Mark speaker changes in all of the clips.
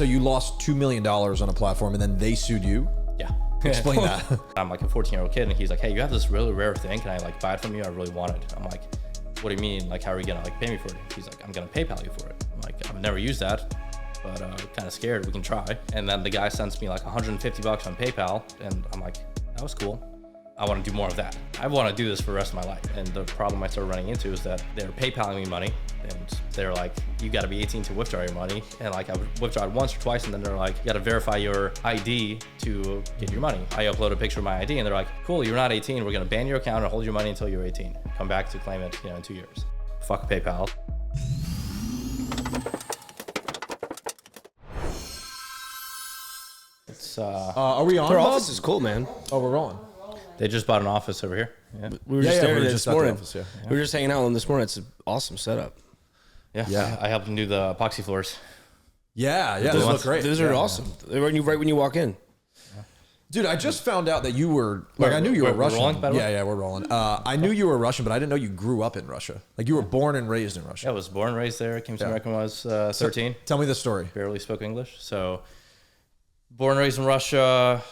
Speaker 1: so you lost $2 million on a platform and then they sued you?
Speaker 2: Yeah.
Speaker 1: Explain that.
Speaker 2: I'm like a 14-year-old kid and he's like, hey, you have this really rare thing. Can I like buy it from you? I really want it. I'm like, what do you mean? Like, how are you gonna like pay me for it? He's like, I'm gonna PayPal you for it. I'm like, I've never used that, but kind of scared. We can try. And then the guy sends me like $150 on PayPal and I'm like, that was cool. I want to do more of that. I want to do this for the rest of my life. And the problem I started running into is that they're PayPaling me money and they're like, you got to be 18 to withdraw your money. And like I would withdraw it once or twice and then they're like, you got to verify your ID to get your money. I upload a picture of my ID and they're like, cool, you're not 18. We're going to ban your account and hold your money until you're 18. Come back to claim it, in 2 years. Fuck PayPal. It's
Speaker 1: Are we on?
Speaker 3: Their
Speaker 1: Bob?
Speaker 3: office is cool, man.
Speaker 1: Oh, we're rolling.
Speaker 2: they just bought an office over here. Yeah.
Speaker 3: We were just there this morning.
Speaker 1: Office, yeah.
Speaker 3: We were just hanging out on this morning. It's an awesome setup.
Speaker 2: Yeah. I helped them do the epoxy floors.
Speaker 1: Yeah, those look great.
Speaker 3: Those are awesome. They're right when you walk in.
Speaker 1: Dude, I just found out that you were, like, I knew you were Russian.
Speaker 2: We're rolling, by the way?
Speaker 1: Yeah, we're rolling. I knew you were Russian, but I didn't know you grew up in Russia. Like, you were born and raised in Russia.
Speaker 2: Yeah, I was born and raised there. Came to America when I was 13.
Speaker 1: Tell me the story.
Speaker 2: Barely spoke English. So, born and raised in Russia.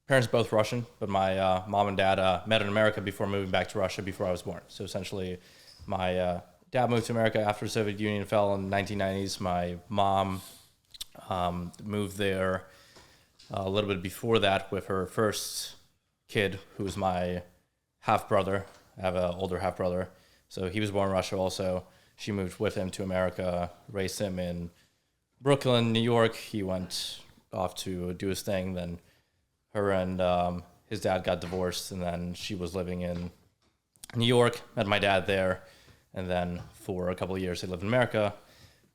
Speaker 2: Parents both Russian, but my mom and dad met in America before moving back to Russia before I was born. So, essentially, my dad moved to America after the Soviet Union fell in the 1990s. My mom moved there a little bit before that with her first kid, who was my half-brother. I have an older half-brother. So he was born in Russia also. She moved with him to America, raised him in Brooklyn, New York. He went off to do his thing. Then her and his dad got divorced, and then she was living in New York, met my dad there. And then for a couple of years, they lived in America.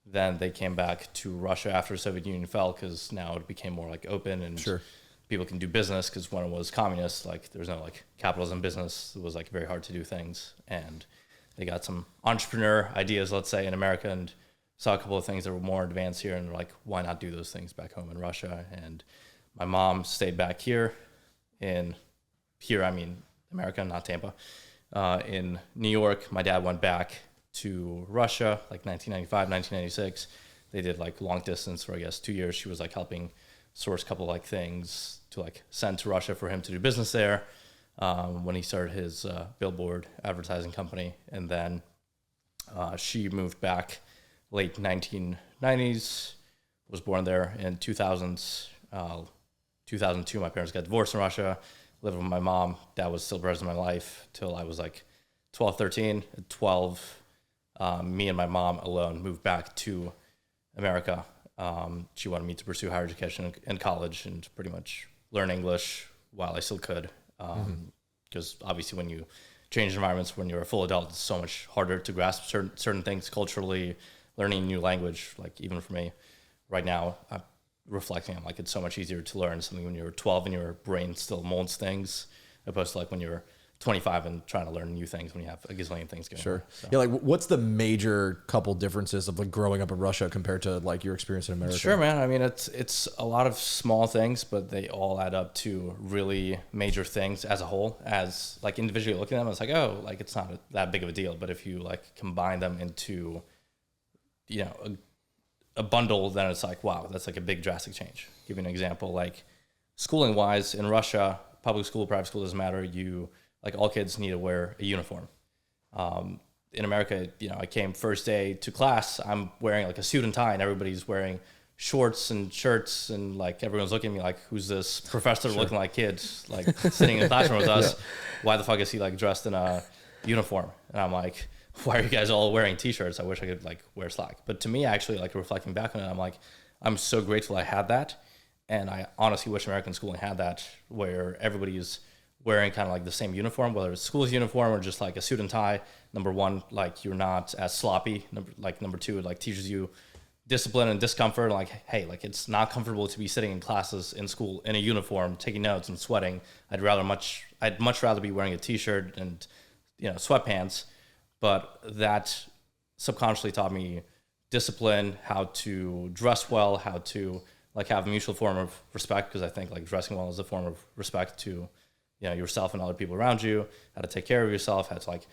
Speaker 2: Then they came back to Russia after the Soviet Union fell, because now it became more like open and people can do business, because when it was communist, like there was no like capitalism business. It was like very hard to do things. And they got some entrepreneur ideas, let's say, in America, and saw a couple of things that were more advanced here, and they're like, why not do those things back home in Russia? And my mom stayed back here I mean America, not Tampa, in New York. My dad went back to Russia, like 1995, 1996. They did like long distance for, I guess, 2 years. She was like helping source a couple like things to like send to Russia for him to do business there when he started his billboard advertising company. And then she moved back late 1990s, was born there in 2000s. 2002, my parents got divorced in Russia, lived with my mom. Dad was still present in my life till I was like 12, 13. At 12, me and my mom alone moved back to America. She wanted me to pursue higher education in college and pretty much learn English while I still could. Because obviously when you change environments, when you're a full adult, it's so much harder to grasp certain things culturally. Learning a new language, like even for me right now, I'm reflecting, I'm like, it's so much easier to learn something when you're 12 and your brain still molds things, opposed to like when you're 25 and trying to learn new things when you have a gazillion things going on. So.
Speaker 1: Yeah, like what's the major couple differences of like growing up in Russia compared to like your experience in America?
Speaker 2: Sure, man. I mean, it's a lot of small things, but they all add up to really major things as a whole. As like individually looking at them, it's like, oh, like it's not that big of a deal. But if you like combine them into, a bundle, then it's like, wow, that's like a big drastic change. Give you an example, like schooling wise in Russia, public school, private school, doesn't matter. Like all kids need to wear a uniform. In America, I came first day to class, I'm wearing like a suit and tie and everybody's wearing shorts and shirts and like everyone's looking at me like, who's this professor looking like kid, like sitting in the classroom with us? Why the fuck is he like dressed in a uniform? And I'm like, why are you guys all wearing t-shirts? I wish I could like wear slack. But to me, actually, like reflecting back on it, I'm like, I'm so grateful I had that. And I honestly wish American schooling had that, where everybody's wearing kind of like the same uniform, whether it's school's uniform or just like a suit and tie. Number one, like you're not as sloppy. Number two, it like teaches you discipline and discomfort. Like, hey, like it's not comfortable to be sitting in classes in school in a uniform, taking notes and sweating. I'd much rather be wearing a t-shirt and sweatpants. But that subconsciously taught me discipline, how to dress well, how to like have a mutual form of respect, because I think like dressing well is a form of respect to yourself and other people around you, how to take care of yourself, how to like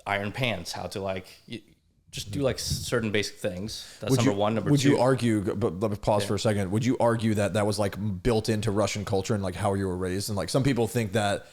Speaker 2: iron pants, how to like just do like certain basic things. That's
Speaker 1: Would
Speaker 2: number
Speaker 1: you,
Speaker 2: one. Number
Speaker 1: would
Speaker 2: two.
Speaker 1: you argue? But let me pause for a second. Would you argue that that was like built into Russian culture and like how you were raised? And like some people think that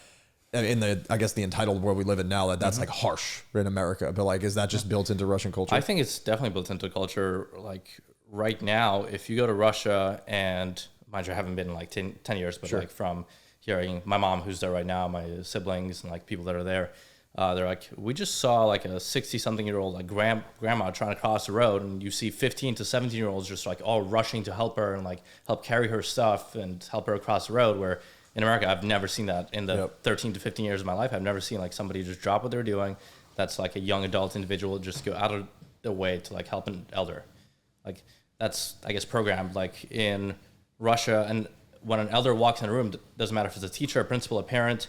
Speaker 1: in the I guess the entitled world we live in now that's like harsh in America. But like, is that just built into Russian culture?
Speaker 2: I think it's definitely built into culture. Like right now, if you go to Russia, and mind you, I haven't been in like 10 years, but like from hearing my mom who's there right now, my siblings and like people that are there, they're like, we just saw like a 60-something-year-old like grandma trying to cross the road, and you see 15 to 17-year-olds just like all rushing to help her and like help carry her stuff and help her across the road. Where in America, I've never seen that in the 13 to 15 years of my life. I've never seen like somebody just drop what they're doing. That's like a young adult individual just go out of their way to like help an elder. Like that's, I guess, programmed like in Russia. And when an elder walks in a room, doesn't matter if it's a teacher, a principal, a parent,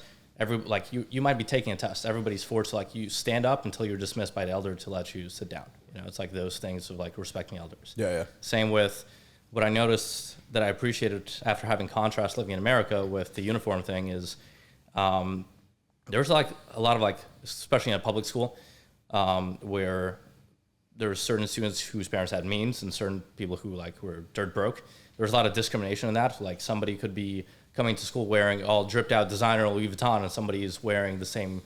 Speaker 2: like you might be taking a test. Everybody's forced to like you stand up until you're dismissed by the elder to let you sit down. You know, it's like those things of like respecting elders.
Speaker 1: Yeah.
Speaker 2: Same with what I noticed that I appreciated after having contrast living in America with the uniform thing is there's like a lot of like, especially in a public school, where there were certain students whose parents had means and certain people who like were dirt broke. There was a lot of discrimination in that. Like somebody could be coming to school wearing all dripped out designer Louis Vuitton, and somebody is wearing the same,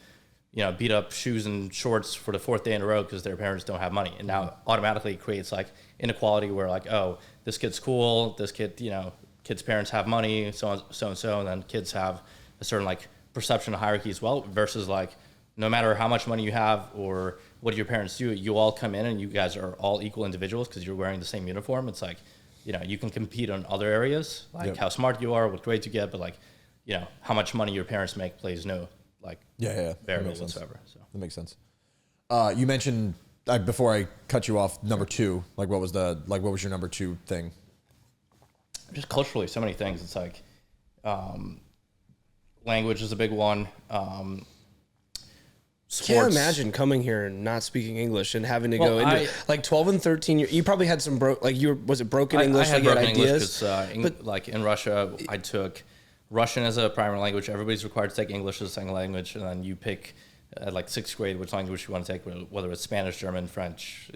Speaker 2: beat up shoes and shorts for the fourth day in a row because their parents don't have money. And now automatically creates like inequality where like, oh, this kid's cool, this kid, kids' parents have money, so and so, and then kids have a certain like perception of hierarchy as well, versus like no matter how much money you have or what your parents do, you all come in and you guys are all equal individuals because you're wearing the same uniform. It's like, you can compete on other areas, like how smart you are, what grades you get, but like, how much money your parents make plays no like variable whatsoever. So
Speaker 1: that makes sense. You mentioned before I cut you off, number two. Like, what was your number two thing?
Speaker 2: Just culturally, so many things. It's like language is a big one. Sports.
Speaker 3: Can't imagine coming here and not speaking English and having to go into like 12 and 13. You probably had some was it broken English?
Speaker 2: I had
Speaker 3: like
Speaker 2: broken
Speaker 3: ideas?
Speaker 2: English because like in Russia, I took Russian as a primary language. Everybody's required to take English as a second language, and then you pick at like sixth grade which language you want to take, whether it's Spanish, German, French,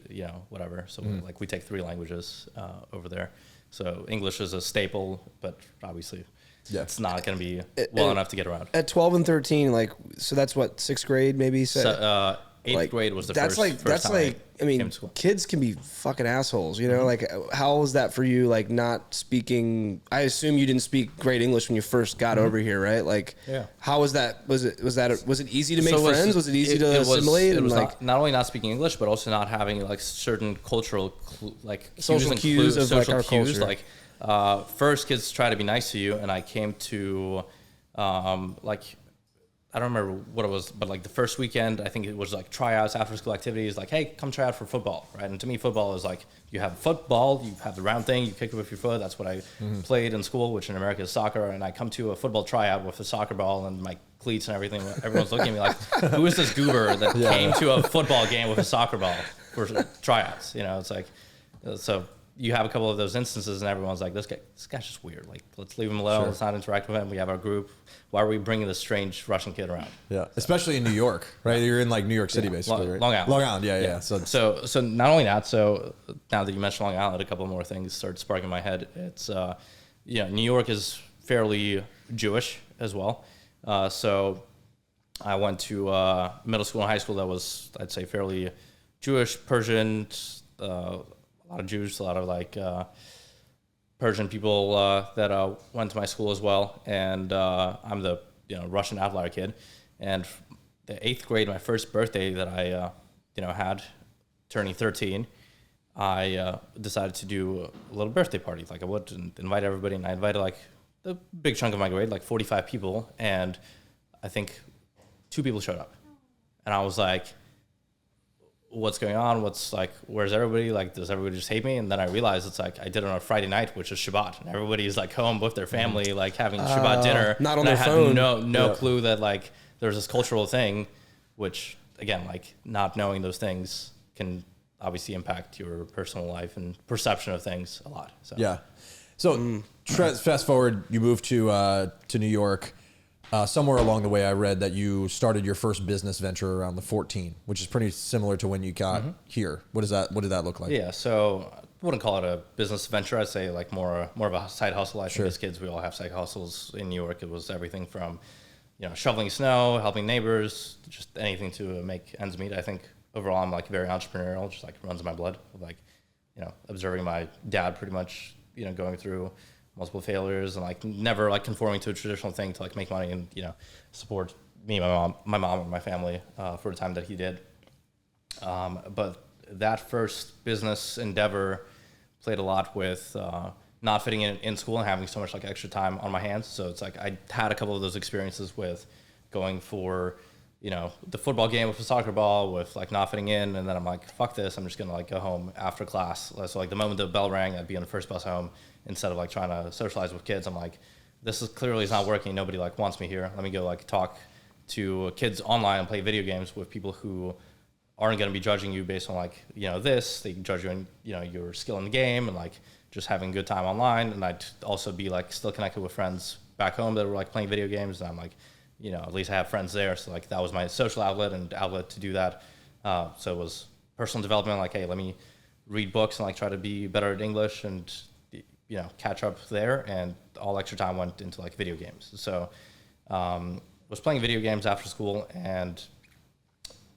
Speaker 2: whatever. So like we take 3 languages over there. So English is a staple, but obviously. Yeah. It's not going to be well enough to get around. At
Speaker 3: 12 and 13, like, so that's what, 6th grade maybe?
Speaker 2: So, 8th grade was the first time
Speaker 3: I mean, kids can be fucking assholes, Like, how was that for you, like, not speaking? I assume you didn't speak great English when you first got over here, right? Like, how was that? Was it easy to make friends? Was it easy to assimilate?
Speaker 2: It was like, not only not speaking English, but also not having, like, certain cultural, like,
Speaker 3: social cues of, like, our culture.
Speaker 2: Like, first kids try to be nice to you, and I came to like I don't remember what it was, but like the first weekend I think it was like tryouts, after school activities, like, hey, come try out for football, right? And to me football is like you have football, you have the round thing, you kick it with your foot. That's what I played in school, which in America is soccer. And I come to a football tryout with a soccer ball and my cleats and everything. Everyone's looking at me like, who is this goober that came to a football game with a soccer ball for tryouts? It's like, so you have a couple of those instances and everyone's like, this guy's just weird. Like, let's leave him alone. Sure. Let's not interact with him. We have our group. Why are we bringing this strange Russian kid around? Yeah.
Speaker 1: Especially in New York, right? You're in like New York City, basically, right?
Speaker 2: Long Island.
Speaker 1: Long Island. Yeah.
Speaker 2: So not only that, so now that you mentioned Long Island, a couple more things started sparking in my head. It's, New York is fairly Jewish as well. So I went to middle school and high school that was, I'd say, fairly Jewish, Persian, a lot of Jews, a lot of like Persian people that went to my school as well. And I'm the Russian outlier kid. And the 8th grade, my first birthday that I had, turning 13, I decided to do a little birthday party. Like I would invite everybody, and I invited like the big chunk of my grade, like 45 people, and I think 2 people showed up. And I was like, what's going on? Where's everybody? Like, does everybody just hate me? And then I realized it's like I did it on a Friday night, which is Shabbat, and everybody's like home with their family, like having Shabbat dinner.
Speaker 3: Not on their phone.
Speaker 2: I had no clue that like there's this cultural thing, which again, like not knowing those things can obviously impact your personal life and perception of things a lot. So
Speaker 1: yeah. So fast forward, you moved to New York. Somewhere along the way, I read that you started your first business venture around the 14, which is pretty similar to when you got here. What did that look like?
Speaker 2: Yeah, so I wouldn't call it a business venture. I'd say like more of a side hustle. I think as kids, we all have side hustles. In New York, it was everything from, shoveling snow, helping neighbors, just anything to make ends meet. I think overall, I'm like very entrepreneurial, just like runs in my blood. Like, observing my dad pretty much, going through multiple failures and like never like conforming to a traditional thing to like make money and support me, my mom and my family for the time that he did. But that first business endeavor played a lot with not fitting in school and having so much like extra time on my hands. So it's like I had a couple of those experiences with going for the football game with the soccer ball, with like not fitting in, and then I'm like, fuck this, I'm just gonna like go home after class. So like the moment the bell rang, I'd be on the first bus home instead of like trying to socialize with kids. I'm like, this is clearly is not working. Nobody like wants me here. Let me go like talk to kids online and play video games with people who aren't going to be judging you based on like this. They judge you on your skill in the game and like just having a good time online. And I'd also be like still connected with friends back home that were like playing video games. And I'm like, at least I have friends there. So like that was my social outlet to do that. So it was personal development. Like, hey, let me read books and like try to be better at English and catch up there. And all extra time went into like video games. So was playing video games after school, and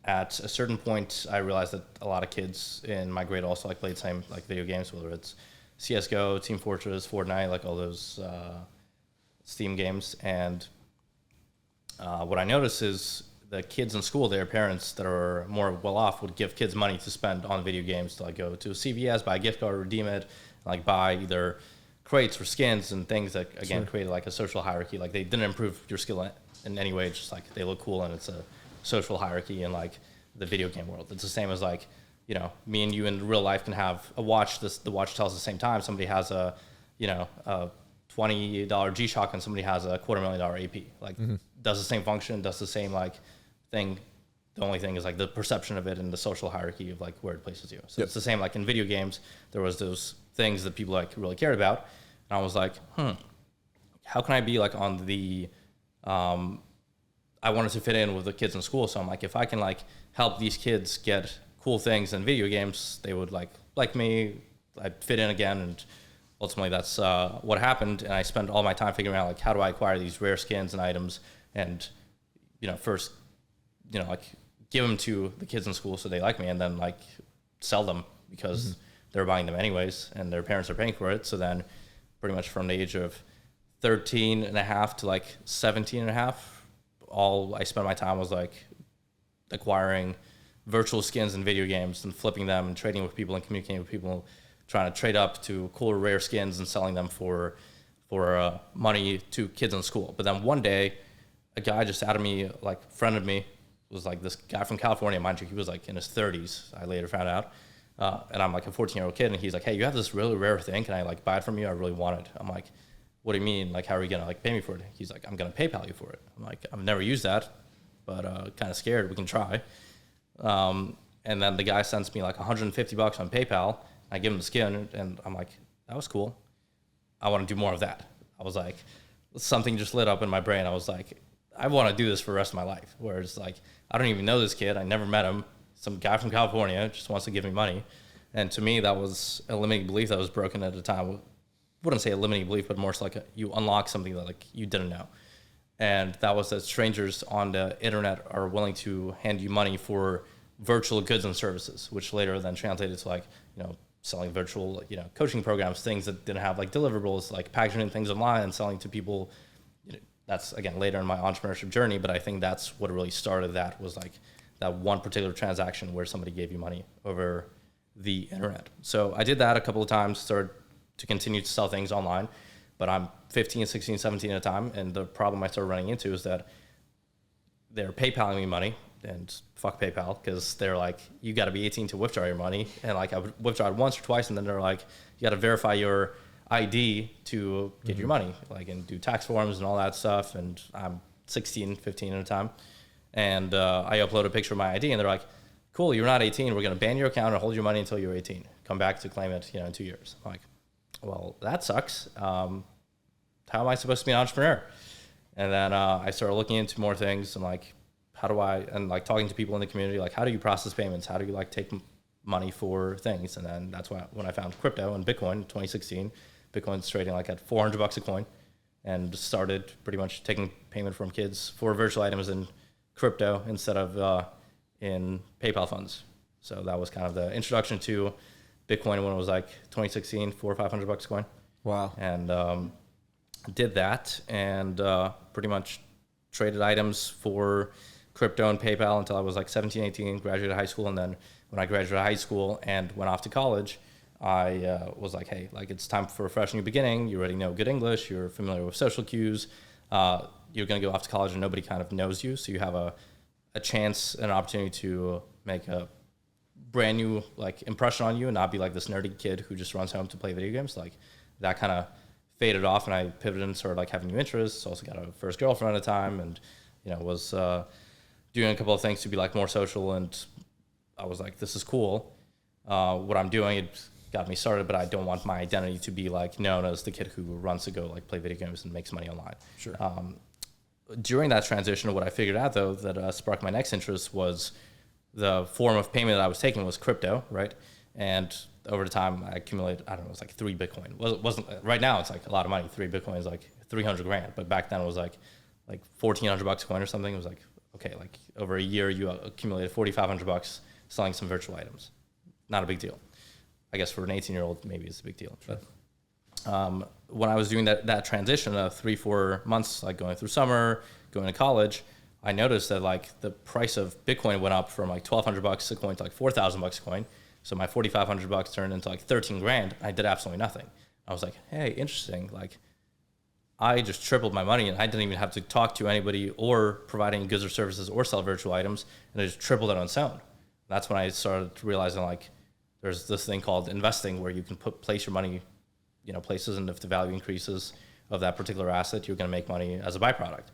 Speaker 2: at a certain point, I realized that a lot of kids in my grade also like played the same like video games, whether it's CS:GO, Team Fortress, Fortnite, like all those Steam games. And what I noticed is the kids in school, their parents that are more well off would give kids money to spend on video games to like go to CVS, buy a gift card, redeem it, like buy either crates or skins and things that again created like a social hierarchy. Like they didn't improve your skill in any way, it's just like they look cool and it's a social hierarchy in like the video game world. It's the same as like me and you in real life can have a watch. The watch tells the same time. Somebody has a a $20 G-Shock and somebody has a $250,000 AP. Like does the same function, does the same like thing. The only thing is like the perception of it and the social hierarchy of like where it places you. So it's the same like in video games. There was those things that people like really cared about, and I was like, how can I be like on the I wanted to fit in with the kids in school. So I'm like, if I can like help these kids get cool things in video games, they would like me. I'd fit in again. And ultimately that's what happened. And I spent all my time figuring out like, how do I acquire these rare skins and items? And, first, like give them to the kids in school so they like me, and then like sell them because they're buying them anyways and their parents are paying for it. So then pretty much from the age of 13 and a half to like 17 and a half, all I spent my time was like acquiring virtual skins in video games and flipping them and trading with people and communicating with people, trying to trade up to cooler rare skins and selling them for money to kids in school. But then one day, a guy just added me, like friended me, was like this guy from California, mind you, he was like in his 30s, I later found out. And I'm like a 14-year-old kid, and he's like, hey, you have this really rare thing, can I like buy it from you? I really want it. I'm like, what do you mean? Like, how are you gonna like pay me for it? He's like, I'm gonna PayPal you for it. I'm like, I've never used that, but kind of scared. We can try. And then the guy sends me like $150 on PayPal. I give him the skin, and I'm like, that was cool. I want to do more of that. I was like, something just lit up in my brain. I was like, I want to do this for the rest of my life. Whereas like, I don't even know this kid. I never met him. Some guy from California just wants to give me money. And to me, that was a limiting belief that was broken at the time. Wouldn't say a limiting belief, but more so like you unlock something that like you didn't know. And that was that strangers on the internet are willing to hand you money for virtual goods and services, which later then translated to like, selling virtual, coaching programs, things that didn't have like deliverables, like packaging things online and selling to people. That's again, later in my entrepreneurship journey, but I think that's what really started that was like that one particular transaction where somebody gave you money over the internet. So I did that a couple of times, started to continue to sell things online, but I'm 15, 16, 17 at a time. And the problem I started running into is that they're PayPaling me money, and fuck PayPal, because they're like, you got to be 18 to withdraw your money. And like I would withdraw it once or twice, and then they're like, you got to verify your ID to get your money, like, and do tax forms and all that stuff. And I'm 16, 15 at a time. And I upload a picture of my ID, and they're like, cool, you're not 18. We're going to ban your account and hold your money until you're 18. Come back to claim it, in 2 years. I'm like, well, that sucks. How am I supposed to be an entrepreneur? And then I started looking into more things and like, like talking to people in the community, like how do you process payments? How do you like take money for things? And then that's when I found crypto and Bitcoin in 2016. Bitcoin's trading like at $400 a coin, and started pretty much taking payment from kids for virtual items in crypto instead of in PayPal funds. So that was kind of the introduction to Bitcoin when it was like 2016, $400 or $500 a coin.
Speaker 1: Wow.
Speaker 2: And did that and pretty much traded items for crypto and PayPal until I was like 17, 18, graduated high school. And then when I graduated high school and went off to college, I was like, hey, like it's time for a fresh new beginning. You already know good English. You're familiar with social cues. You're going to go off to college and nobody kind of knows you. So you have a chance and an opportunity to make a brand new like impression on you and not be like this nerdy kid who just runs home to play video games. Like that kind of faded off, and I pivoted and started like having new interests. Also got a first girlfriend at the time, and was doing a couple of things to be like more social. And I was like, this is cool. What I'm doing, it got me started, but I don't want my identity to be like known as the kid who runs to go like play video games and makes money online.
Speaker 1: Sure.
Speaker 2: During that transition, what I figured out though that sparked my next interest was the form of payment that I was taking was crypto, right? And over the time, I accumulated, I don't know, it was like 3 Bitcoin. Wasn't right now it's like a lot of money. 3 Bitcoin is like 300 grand, but back then it was like $1,400 a coin or something. It was like, okay, like over a year you accumulated $4,500 selling some virtual items. Not a big deal. I guess for an 18-year-old, maybe it's a big deal. Sure. But when I was doing that transition of 3-4 months, like going through summer, going to college, I noticed that like the price of Bitcoin went up from like $1,200 a coin to like $4,000 a coin. So my $4,500 turned into like 13 grand. I did absolutely nothing. I was like, hey, interesting. Like I just tripled my money and I didn't even have to talk to anybody or provide any goods or services or sell virtual items. And I just tripled it on its own. That's when I started realizing like there's this thing called investing where you can place your money, places, and if the value increases of that particular asset, you're going to make money as a byproduct.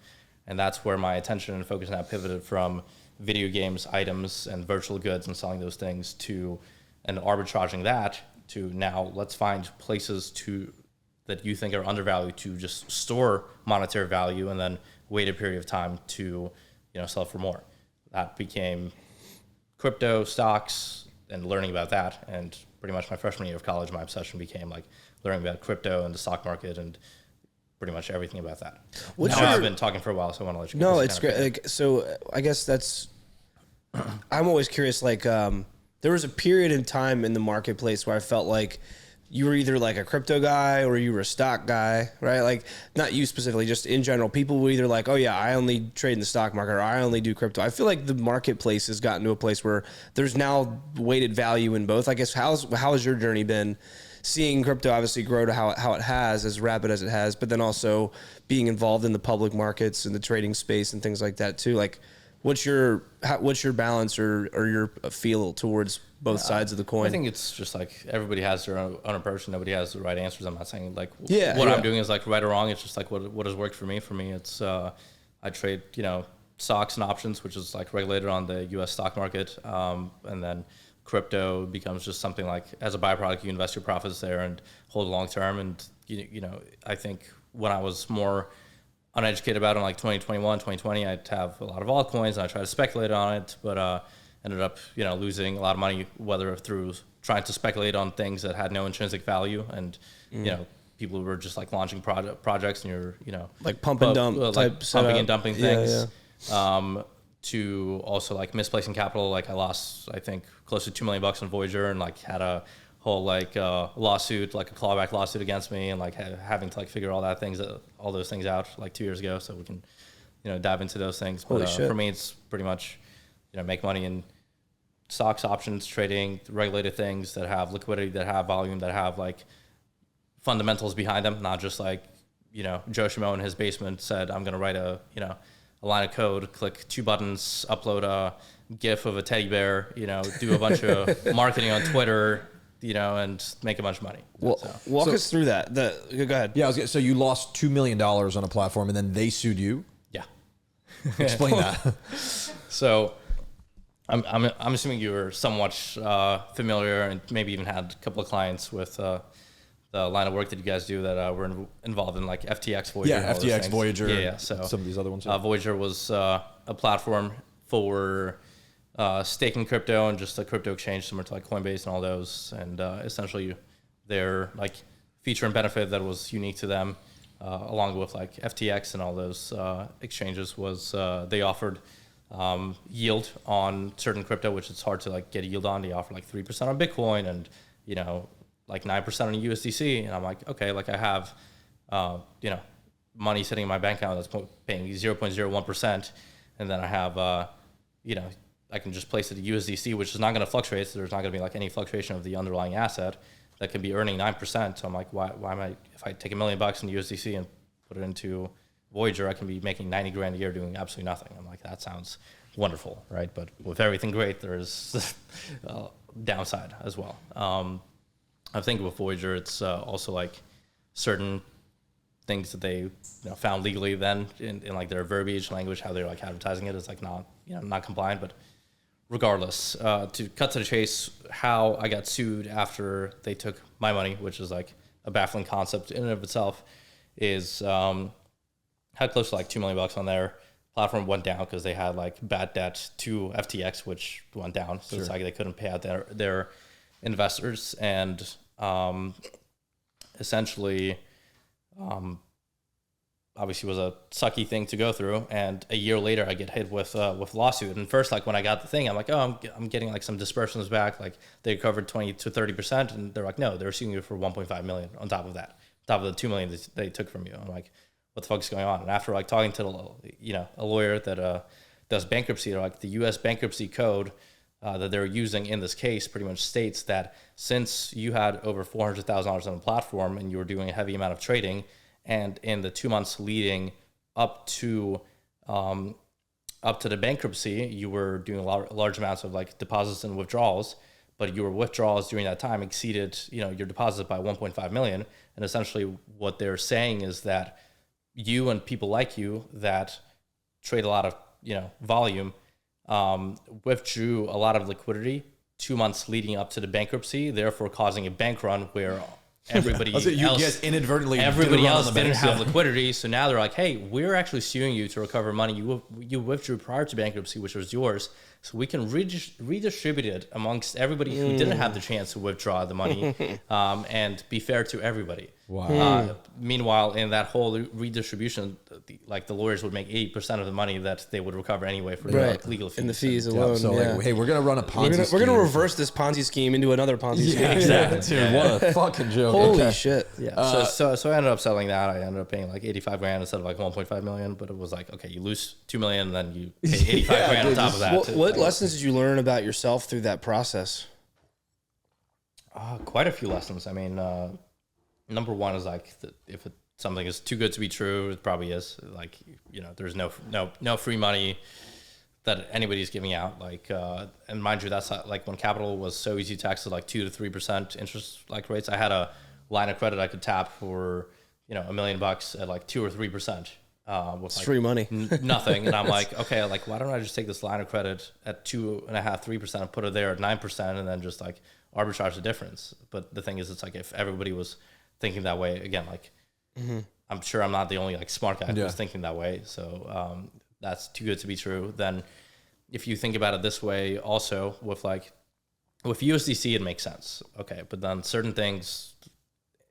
Speaker 2: And that's where my attention and focus now pivoted from video games, items, and virtual goods and selling those things to and arbitraging that to now let's find places that you think are undervalued to just store monetary value and then wait a period of time to sell for more. That became crypto, stocks, and learning about that. And pretty much my freshman year of college, my obsession became like learning about crypto and the stock market and pretty much everything about that. I've been talking for a while, so I want to let you
Speaker 3: know. No, it's great. Like, so I guess that's, I'm always curious, like, there was a period in time in the marketplace where I felt like you were either like a crypto guy or you were a stock guy, right? Like not you specifically, just in general, people were either like, oh yeah, I only trade in the stock market or I only do crypto. I feel like the marketplace has gotten to a place where there's now weighted value in both. I guess how has your journey been seeing crypto obviously grow to how it has, as rapid as it has, but then also being involved in the public markets and the trading space and things like that too? Like what's your balance or your feel towards both sides of the coin?
Speaker 2: I think it's just like everybody has their own approach and nobody has the right answers. I'm not saying like I'm doing is like right or wrong. It's just like what has worked for me. For me, it's I trade stocks and options, which is like regulated on the U.S. stock market, and then crypto becomes just something like as a byproduct you invest your profits there and hold long term. And I think when I was more uneducated about it in like 2021, 2020, I'd have a lot of altcoins and I tried to speculate on it, but ended up, losing a lot of money, whether through trying to speculate on things that had no intrinsic value. And, people were just like launching projects and you're,
Speaker 3: like pump and dump
Speaker 2: like pumping and dumping things, to also like misplacing capital. Like I lost, I think close to $2 million on Voyager and like had a whole like lawsuit, like a clawback lawsuit against me, and like having to like figure all those things out like 2 years ago. So we can, dive into those things. But for me, it's pretty much, make money in stocks, options, trading, regulated things that have liquidity, that have volume, that have like fundamentals behind them, not just like, Joe Schmo in his basement said, I'm going to write a line of code, click 2 buttons, upload a GIF of a teddy bear, do a bunch of marketing on Twitter, and make a bunch of money.
Speaker 3: Well, walk us through that. Go ahead.
Speaker 1: Yeah, so you lost $2 million on a platform and then they sued you?
Speaker 2: Yeah.
Speaker 1: Explain that.
Speaker 2: So I'm assuming you were somewhat familiar and maybe even had a couple of clients with the the line of work that you guys do that we're involved in, like FTX, Voyager.
Speaker 1: Yeah, FTX, Voyager.
Speaker 2: Yeah. So
Speaker 1: some of these other ones.
Speaker 2: Voyager was a platform for staking crypto and just a crypto exchange similar to like Coinbase and all those. And essentially their like feature and benefit that was unique to them, along with like FTX and all those exchanges, was they offered yield on certain crypto, which it's hard to like get a yield on. They offer like 3% on Bitcoin and, you know, like 9% on USDC. And I'm like, okay, like I have, you know, money sitting in my bank account that's paying 0.01%. And then I have, you know, I can just place it at USDC, which is not going to fluctuate. So there's not going to be like any fluctuation of the underlying asset that can be earning 9%. So I'm like, why am I, if I take $1 million in USDC and put it into Voyager, I can be making 90 grand a year doing absolutely nothing. I'm like, that sounds wonderful, right? But with everything great, there's downside as well. I think with Voyager, it's also like certain things that they found legally then in like their verbiage language, how they're like advertising it is like not, not compliant. But regardless, to cut to the chase, how I got sued after they took my money, which is like a baffling concept in and of itself, is had close to like $2 million on their platform. Went down because they had like bad debt to FTX, which went down. So it's like they couldn't pay out their investors, and essentially obviously was a sucky thing to go through. And a year later I get hit with lawsuit. And first, like when I got the thing, I'm like, oh, I'm getting like some disbursements back, like they covered 20 to 30%, and they're like, no, they're suing you for 1.5 million on top of that, on top of the 2 million that they took from you. I'm like, what the fuck is going on? And after like talking to a lawyer that does bankruptcy, or like the US bankruptcy code that they're using in this case pretty much states that since you had over $400,000 on the platform and you were doing a heavy amount of trading, and in the 2 months leading up to the bankruptcy, you were doing large amounts of like deposits and withdrawals, but your withdrawals during that time exceeded your deposit by 1.5 million. And essentially what they're saying is that you and people like you that trade a lot of volume withdrew a lot of liquidity 2 months leading up to the bankruptcy, therefore causing a bank run where everybody else
Speaker 1: inadvertently
Speaker 2: didn't have liquidity. So now they're like, hey, we're actually suing you to recover money you withdrew prior to bankruptcy, which was yours, so we can redistribute it amongst everybody who didn't have the chance to withdraw the money, and be fair to everybody.
Speaker 1: Wow.
Speaker 2: Meanwhile, in that whole redistribution, the lawyers would make 80% of the money that they would recover anyway for their legal fees.
Speaker 3: And the fees alone.
Speaker 1: So like, hey, we're gonna run a Ponzi scheme.
Speaker 3: We're gonna reverse this Ponzi scheme into another Ponzi scheme.
Speaker 2: Exactly.
Speaker 1: Dude, what a fucking joke.
Speaker 3: Holy shit.
Speaker 2: Yeah. So I ended up selling that. I ended up paying like 85 grand instead of like 1.5 million. But it was like, okay, you lose 2 million, and then you pay 85 grand on top of that.
Speaker 3: What lessons did you learn about yourself through that process?
Speaker 2: Quite a few lessons. I mean, number one is like if something is too good to be true, it probably is. Like, there's no free money that anybody's giving out. Like, and mind you, that's like when capital was so easy to access, like 2 to 3% interest like rates. I had a line of credit I could tap for $1 million at like 2 or 3%. With
Speaker 3: free money,
Speaker 2: nothing. And I'm like, okay, like why don't I just take this line of credit at 2.5%, 3% and put it there at 9%, and then just like arbitrage the difference. But the thing is, it's like if everybody was thinking that way, again, like I'm sure I'm not the only like smart guy who was thinking that way. So that's too good to be true. Then if you think about it this way, also with USDC, it makes sense. Okay, but then certain things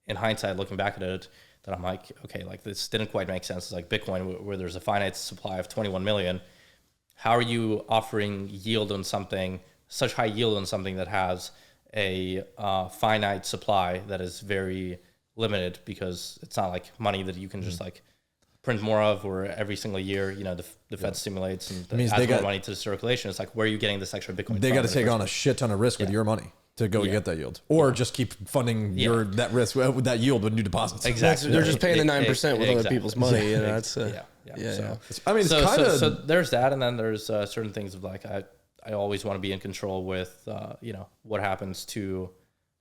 Speaker 2: in hindsight, looking back at it, that I'm like, okay, like this didn't quite make sense. It's like Bitcoin, where there's a finite supply of 21 million. How are you offering yield on something, such high yield on something that has a finite supply that is very limited, because it's not like money that you can just like print more of, or every single year, the Fed stimulates and adds more money to the circulation. It's like, where are you getting this extra Bitcoin?
Speaker 1: They got to take on a shit ton of risk with your money to go get that yield, or just keep funding that risk with that yield with new deposits.
Speaker 2: Exactly.
Speaker 3: They're just paying the 9% with other people's money. That's
Speaker 2: So,
Speaker 1: I mean, it's kind of
Speaker 2: so there's that, and then there's certain things of like I always want to be in control with what happens to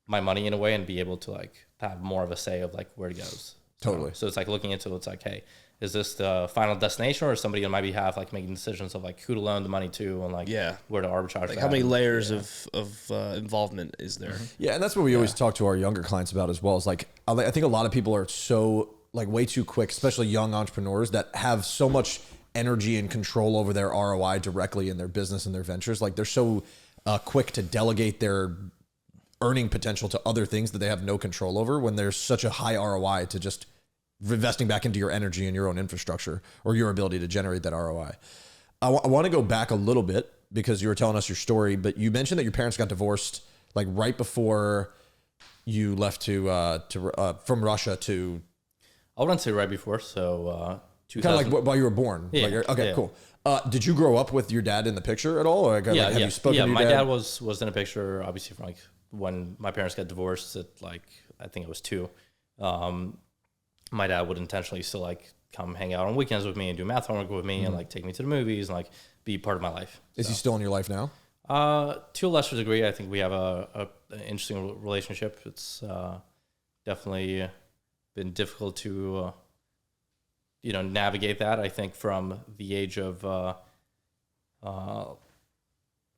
Speaker 2: my money in a way, and be able to like have more of a say of like where it goes.
Speaker 1: Totally.
Speaker 2: So it's like looking into it's like, hey, is this the final destination, or is somebody on my behalf like making decisions of like who to loan the money to and like where to arbitrage?
Speaker 3: Like how many layers of involvement is there?
Speaker 1: Yeah, and that's what we always talk to our younger clients about as well. Is like I think a lot of people are so like way too quick, especially young entrepreneurs that have so much energy and control over their ROI directly in their business and their ventures. Like they're so quick to delegate their earning potential to other things that they have no control over when there's such a high ROI to just investing back into your energy and your own infrastructure or your ability to generate that ROI. I want to go back a little bit because you were telling us your story, but you mentioned that your parents got divorced like right before you left from Russia to.
Speaker 2: I wouldn't say right before, so
Speaker 1: kind of like while you were born.
Speaker 2: Yeah.
Speaker 1: Like, okay,
Speaker 2: yeah.
Speaker 1: Cool. Did you grow up with your dad in the picture at all, or have you spoken to your
Speaker 2: my
Speaker 1: dad?
Speaker 2: dad was in a picture, obviously, from like when my parents got divorced at like I think it was 2. My dad would intentionally still like come hang out on weekends with me and do math homework with me and like take me to the movies and like be part of my life.
Speaker 1: Is he still in your life now?
Speaker 2: To a lesser degree, I think we have an interesting relationship. It's definitely been difficult to navigate that. I think from the age of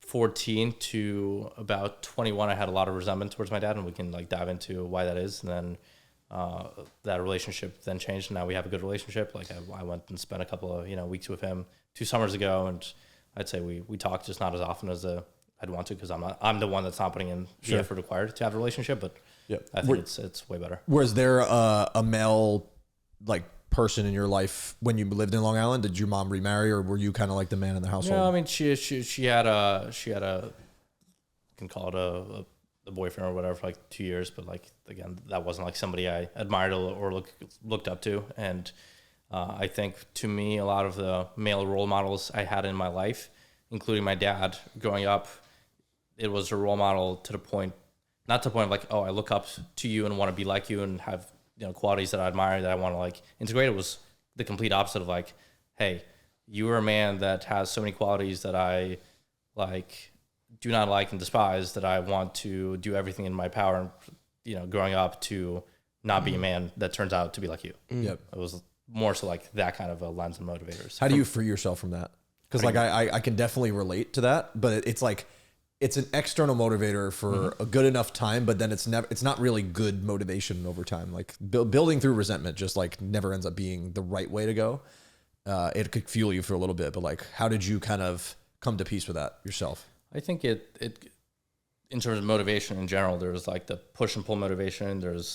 Speaker 2: 14 to about 21, I had a lot of resentment towards my dad, and we can like dive into why that is. And then that relationship then changed, and now we have a good relationship. Like I went and spent a couple of weeks with him 2 summers ago, and I'd say we talk just not as often as I'd want to, because I'm the one that's not putting in the effort required to have a relationship. But I think it's way better.
Speaker 1: Was there a male like person in your life when you lived in Long Island? Did your mom remarry, or were you kind of like the man in the household?
Speaker 2: No, I mean she had a you can call it a boyfriend or whatever for like 2 years, but like again, that wasn't like somebody I admired or looked up to. And I think to me, a lot of the male role models I had in my life, including my dad growing up, it was a role model to the point, not to the point of like, oh, I look up to you and want to be like you and have qualities that I admire that I want to like integrate. It was the complete opposite of like, hey, you are a man that has so many qualities that I like do not like and despise, that I want to do everything in my power, growing up to not be a man that turns out to be like you.
Speaker 1: Yep.
Speaker 2: It was more so like that kind of a lens and motivators.
Speaker 1: How do you free yourself from that? Because like I can definitely relate to that, but it's like it's an external motivator for a good enough time, but then it's not really good motivation over time. Like building through resentment just like never ends up being the right way to go. It could fuel you for a little bit, but like, how did you kind of come to peace with that yourself?
Speaker 2: I think it in terms of motivation in general, there's like the push and pull motivation. There's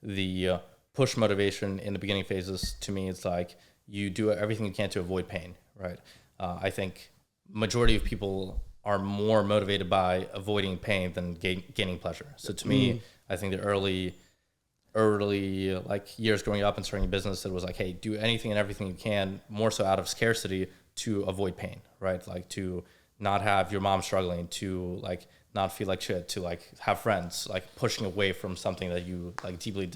Speaker 2: the push motivation in the beginning phases. To me, it's like you do everything you can to avoid pain, right? I think majority of people are more motivated by avoiding pain than gaining pleasure. So to me, I think the early like years growing up and starting a business, it was like, hey, do anything and everything you can, more so out of scarcity, to avoid pain, right? Like to not have your mom struggling, to like not feel like shit, to like have friends, like pushing away from something that you like deeply,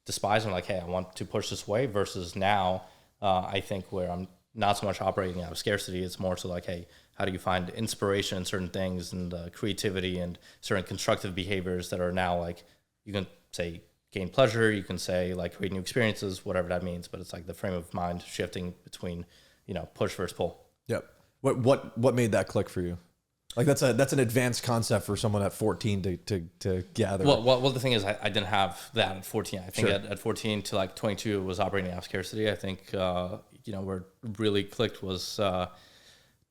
Speaker 2: despise, and like, hey, I want to push this way. Versus now, I think where I'm not so much operating out of scarcity, it's more so like, hey, how do you find inspiration in certain things and creativity and certain constructive behaviors that are now like, you can say gain pleasure, you can say like create new experiences, whatever that means, but it's like the frame of mind shifting between, push versus pull.
Speaker 1: Yep. What made that click for you? Like that's an advanced concept for someone at 14 to gather.
Speaker 2: Well, the thing is, I didn't have that at 14. I think at 14 to like 22, it was operating out of scarcity. I think, where it really clicked was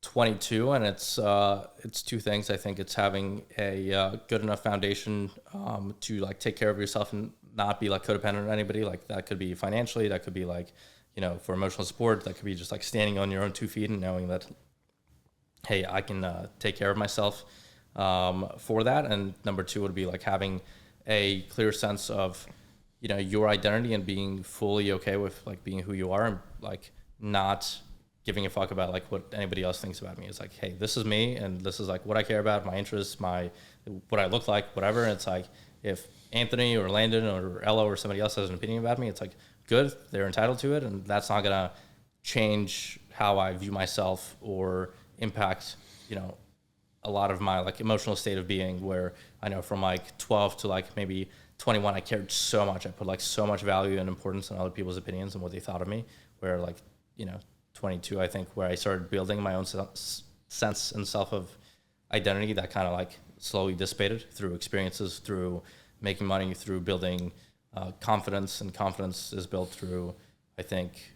Speaker 2: 22, and it's 2 things. I think it's having a good enough foundation to like take care of yourself and not be like codependent on anybody. Like that could be financially, that could be like, for emotional support, that could be just like standing on your own 2 feet and knowing that, hey, I can take care of myself for that. And number 2 would be like having a clear sense of, your identity and being fully okay with like being who you are and like not giving a fuck about like what anybody else thinks about me. It's like, hey, this is me, and this is like what I care about, my interests, what I look like, whatever. And it's like, if Anthony or Landon or Ella or somebody else has an opinion about me, it's like, good, they're entitled to it, and that's not gonna change how I view myself or impact, a lot of my like emotional state of being, where I know from like 12 to like maybe 21, I cared so much. I put like so much value and importance on other people's opinions and what they thought of me. Where like, 22, I think, where I started building my own sense and self of identity, that kind of like slowly dissipated through experiences, through making money, through building confidence. And confidence is built through, I think,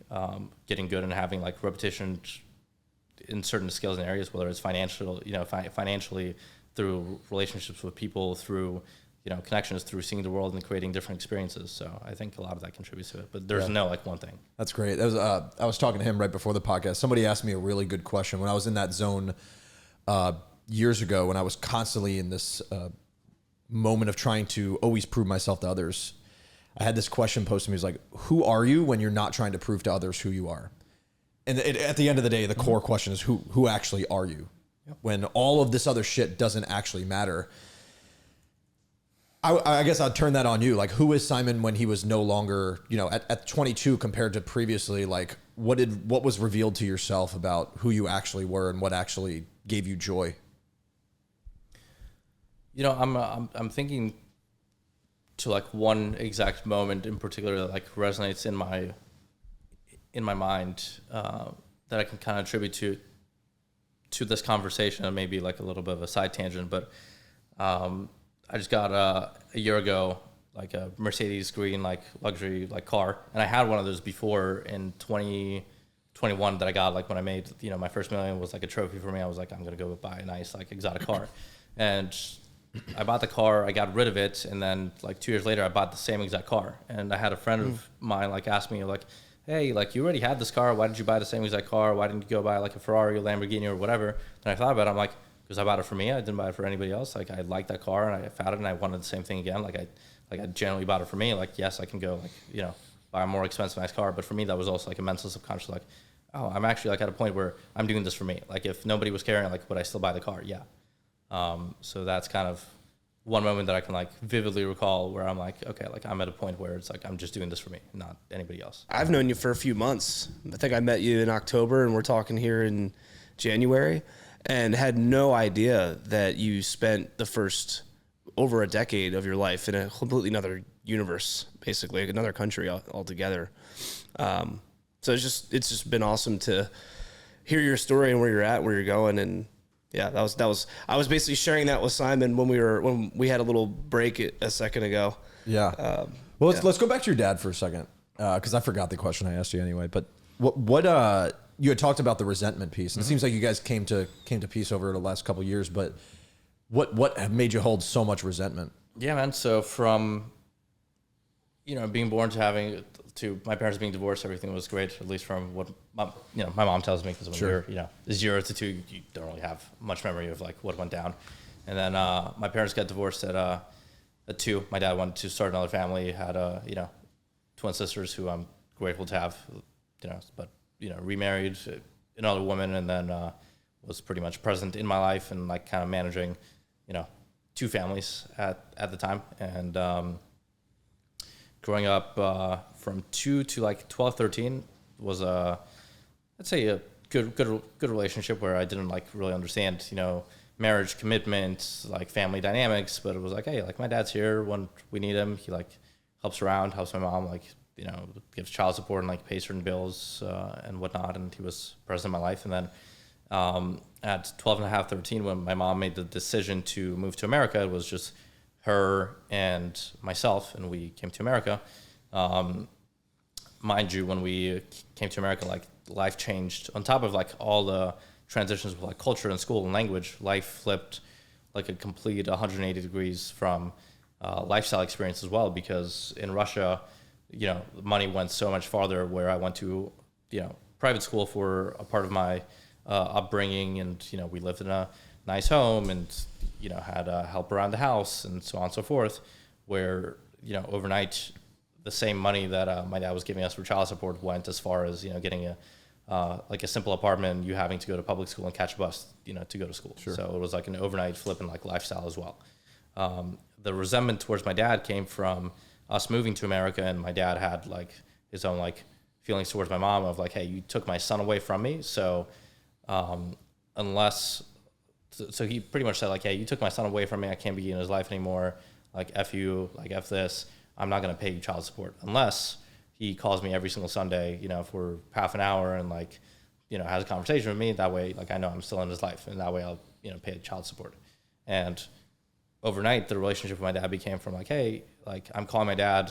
Speaker 2: getting good and having like repetition in certain skills and areas, whether it's financial, financially, through relationships with people, through connections, through seeing the world and creating different experiences. So I think a lot of that contributes to it, but there's no like one thing.
Speaker 1: That's great. That was I was talking to him right before the podcast. Somebody asked me a really good question when I was in that zone years ago, when I was constantly in this moment of trying to always prove myself to others. I had this question posed to me. It was like, who are you when you're not trying to prove to others who you are? And at the end of the day, the core question is who actually are you? Yep. When all of this other shit doesn't actually matter. I guess I'd turn that on you. Like, who is Simon when he was no longer, at 22 compared to previously? Like, what was revealed to yourself about who you actually were and what actually gave you joy?
Speaker 2: I'm thinking to like one exact moment in particular that like resonates in my mind that I can kind of attribute to this conversation, and maybe like a little bit of a side tangent, but I just got a year ago like a Mercedes green like luxury like car, and I had one of those before in 2021 that I got like when I made my first million. Was like a trophy for me. I was like, I'm gonna go buy a nice like exotic car, and I bought the car, I got rid of it, and then like 2 years later I bought the same exact car. And I had a friend of mine like ask me like, hey, like you already had this car, why did you buy the same exact car? Why didn't you go buy like a Ferrari or Lamborghini or whatever? Then I thought about it, I'm like, because I bought it for me, I didn't buy it for anybody else. Like I liked that car and I found it and I wanted the same thing again. Like I genuinely bought it for me. Like, yes, I can go like, buy a more expensive nice car, but for me that was also like a mental subconscious like, oh, I'm actually like at a point where I'm doing this for me. Like if nobody was caring, like would I still buy the car? Yeah. So that's kind of one moment that I can like vividly recall where I'm like, okay, like I'm at a point where it's like, I'm just doing this for me, not anybody else.
Speaker 3: I've known you for a few months. I think I met you in October and we're talking here in January, and had no idea that you spent the first over a decade of your life in a completely another universe, basically another country altogether. So it's just been awesome to hear your story and where you're at, where you're going. And yeah, that was, I was basically sharing that with Simon when we had a little break a second ago.
Speaker 1: Yeah. Let's go back to your dad for a second. Cause I forgot the question I asked you anyway, but what you had talked about the resentment piece, and it seems like you guys came to peace over the last couple of years, but what made you hold so much resentment?
Speaker 2: Yeah, man. So from, being born to my parents being divorced, everything was great, at least from what my mom tells me, because when you're 0 to 2, you don't really have much memory of like what went down. And then my parents got divorced at 2. My dad wanted to start another family, had twin sisters who I'm grateful to have, but remarried another woman, and then was pretty much present in my life and like kind of managing 2 families at the time. And growing up from 2 to like 12, 13 was I'd say a good relationship where I didn't like really understand, marriage, commitment, like family dynamics, but it was like, hey, like my dad's here when we need him. He like helps around, helps my mom, like, gives child support and like pays certain bills and whatnot. And he was present in my life. And then at 12 and a half, 13, when my mom made the decision to move to America, it was just her and myself, and we came to America. Mind you, when we came to America, like life changed on top of like all the transitions with like culture and school and language. Life flipped like a complete 180 degrees from lifestyle experience as well, because in Russia, money went so much farther, where I went to, private school for a part of my upbringing, and, we lived in a nice home and, had help around the house and so on and so forth, where, overnight the same money that my dad was giving us for child support went as far as, getting like a simple apartment, you having to go to public school and catch a bus, to go to school. Sure. So it was like an overnight flip in like lifestyle as well. The resentment towards my dad came from us moving to America, and my dad had like his own like feelings towards my mom of like, hey, you took my son away from me. So so he pretty much said like, hey, you took my son away from me. I can't be in his life anymore. like F you, like F this, I'm not going to pay you child support unless he calls me every single Sunday, you know, for half an hour and like, you know, has a conversation with me. That way, like, I know I'm still in his life, and that way I'll, you know, pay child support. And overnight, the relationship with my dad became from like, hey, like, I'm calling my dad,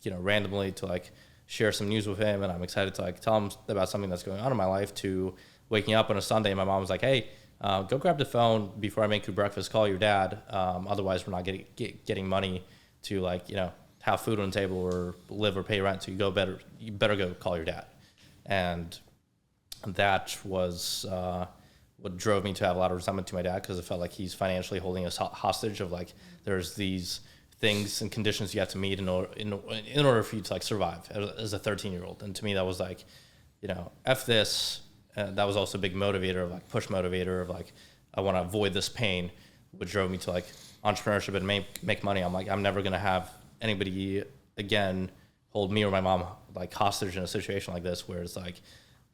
Speaker 2: you know, randomly to like share some news with him, and I'm excited to like tell him about something that's going on in my life, to waking up on a Sunday and my mom was like, hey, go grab the phone before I make you breakfast, call your dad. Otherwise, we're not getting money to like, you know, have food on the table or live or pay rent. So you better go call your dad. And that was what drove me to have a lot of resentment to my dad, because it felt like he's financially holding us hostage of like, there's these things and conditions you have to meet in order for you to like survive as a 13-year-old. And to me, that was like, you know, F this. That was also a big motivator of like push motivator of like, I want to avoid this pain, which drove me to like entrepreneurship and make money. I'm like, I'm never going to have anybody again hold me or my mom like hostage in a situation like this, where it's like,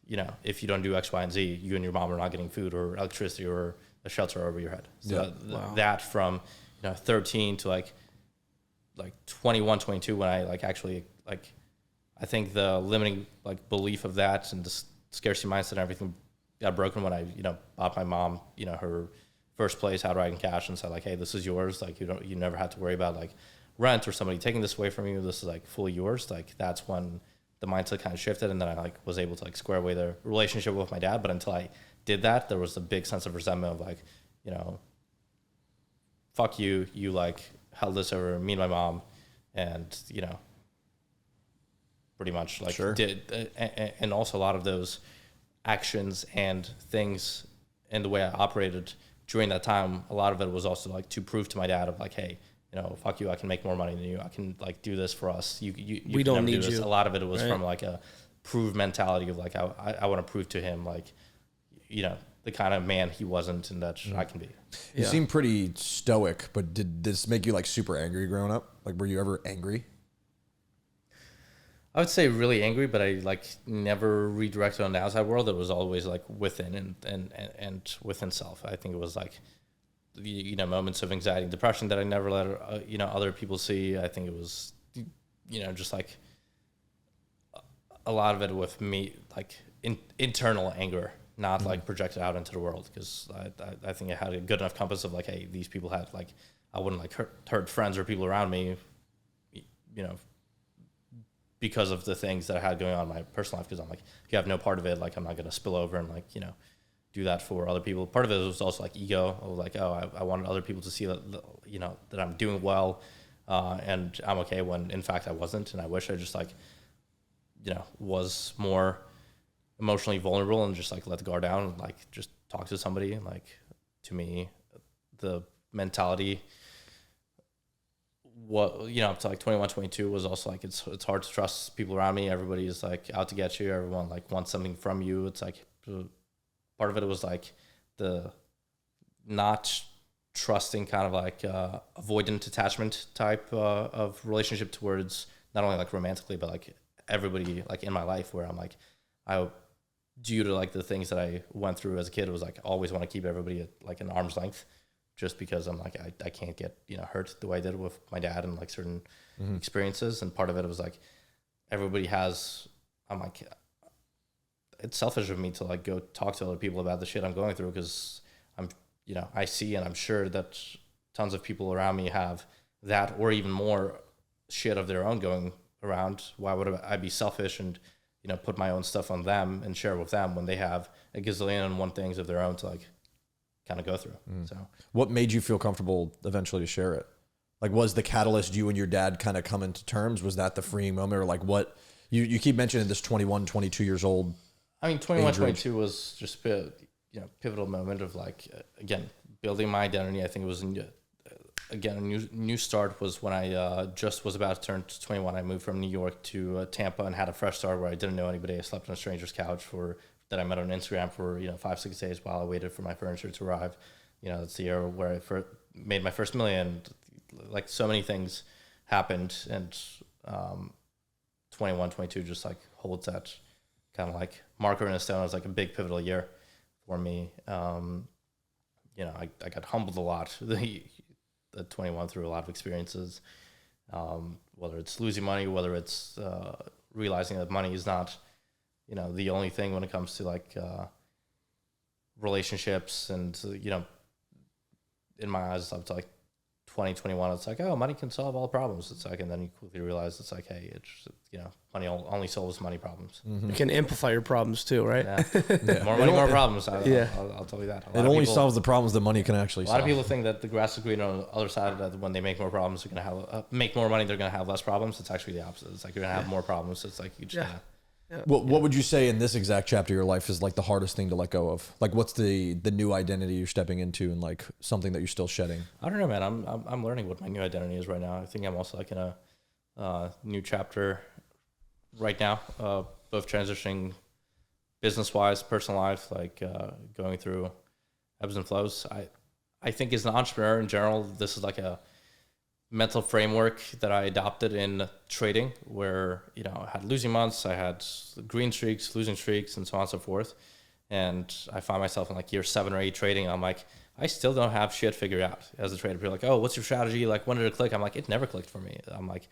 Speaker 2: you know, if you don't do X, Y, and Z, you and your mom are not getting food or electricity or a shelter over your head. So that from, you know, 13 to like 21, 22, when I like actually like, I think the limiting like belief of that and the scarcity mindset and everything got broken when I, you know, bought my mom, you know, her first place How to Ride in Cash, and said like, hey, this is yours. Like, you never have to worry about like rent or somebody taking this away from you. This is like fully yours. Like, that's when the mindset kind of shifted, and then I like was able to like square away the relationship with my dad. But until I did that, there was a big sense of resentment of like, you know, fuck you, you like held this over me and my mom, and, you know, pretty much like did, and also a lot of those actions and things and the way I operated during that time, a lot of it was also like to prove to my dad of like, hey, you know, fuck you, I can make more money than you. I can like do this for us. We don't need this. A lot of it was from like a prove mentality of like, I want to prove to him like, you know, the kind of man he wasn't and that I can be.
Speaker 1: You seem pretty stoic, but did this make you like super angry growing up? Like, were you ever angry?
Speaker 2: I would say really angry, but I like never redirected on the outside world. It was always like within and within self. I think it was like, you know, moments of anxiety and depression that I never let, you know, other people see. I think it was, you know, just like a lot of it with me, like internal anger, not like projected out into the world. Cause I think I had a good enough compass of like, hey, these people had like, I wouldn't like hurt friends or people around me, you know, because of the things that I had going on in my personal life. Because I'm like, if you have no part of it, like I'm not going to spill over and like, you know, do that for other people. Part of it was also like ego. I was like, oh, I wanted other people to see that, you know, that I'm doing well and I'm okay, when in fact I wasn't. And I wish I just like, you know, was more emotionally vulnerable and just like let the guard down and like just talk to somebody. And like, to me, the mentality, what, you know, up to like 21, 22 was also like, it's hard to trust people around me. Everybody is like out to get you. Everyone like wants something from you. It's like, part of it was like the not trusting kind of like avoidant attachment type of relationship towards not only like romantically, but like everybody like in my life, where I'm like, due to like the things that I went through as a kid, it was like always want to keep everybody at like an arm's length, just because I'm like, I can't get, you know, hurt the way I did with my dad and like certain experiences. And part of it was like, everybody has, I'm like, it's selfish of me to like go talk to other people about the shit I'm going through, because I'm, you know, I see and I'm sure that tons of people around me have that or even more shit of their own going around. Why would I be selfish and, you know, put my own stuff on them and share with them when they have a gazillion and one things of their own to like kind of go through. So
Speaker 1: what made you feel comfortable eventually to share it? Like, was the catalyst you and your dad kind of coming to terms? Was that the freeing moment? Or like, what you keep mentioning this 21, 22 years old.
Speaker 2: I mean, 21, 22 was just a, you know, pivotal moment of like, again, building my identity. I think it was, again, a new start was when I just was about to turn 21. I moved from New York to Tampa and had a fresh start where I didn't know anybody. I slept on a stranger's couch that I met on Instagram for, you know, 5-6 days while I waited for my furniture to arrive. You know, that's the year where I made my first million. Like, so many things happened, and 21, 22 just like holds that kind of like marker in a stone. It was like a big pivotal year for me. You know, I got humbled a lot. at 21 through a lot of experiences, whether it's losing money, whether it's realizing that money is not, the only thing when it comes to like relationships. And, in my eyes, up to like 2021, it's like, oh, money can solve all problems. It's like, and then you quickly realize it's like, hey, it's, money only solves money problems.
Speaker 3: Mm-hmm. It can amplify your problems too, right?
Speaker 2: Yeah. More money, more problems. I'll tell you that.
Speaker 1: It only solves the problems that money can actually solve.
Speaker 2: A lot of people think that the grass is greener on the other side, that when they make more problems, they're going to have, make more money, they're going to have less problems. It's actually the opposite. It's like you're going to have more problems. It's like you just gotta.
Speaker 1: What would you say in this exact chapter of your life is like the hardest thing to let go of? Like, what's the new identity you're stepping into, and like something that you're still shedding?
Speaker 2: I don't know, man. I'm learning what my new identity is right now. I think I'm also like in a new chapter right now, both transitioning business wise, personal life, like going through ebbs and flows. I think as an entrepreneur in general, this is like a mental framework that I adopted in trading, where, I had losing months, I had green streaks, losing streaks, and so on and so forth. And I find myself in like year 7 or 8 trading. I'm like, I still don't have shit figured out as a trader. People are like, oh, what's your strategy? Like, when did it click? I'm like, it never clicked for me. I'm like,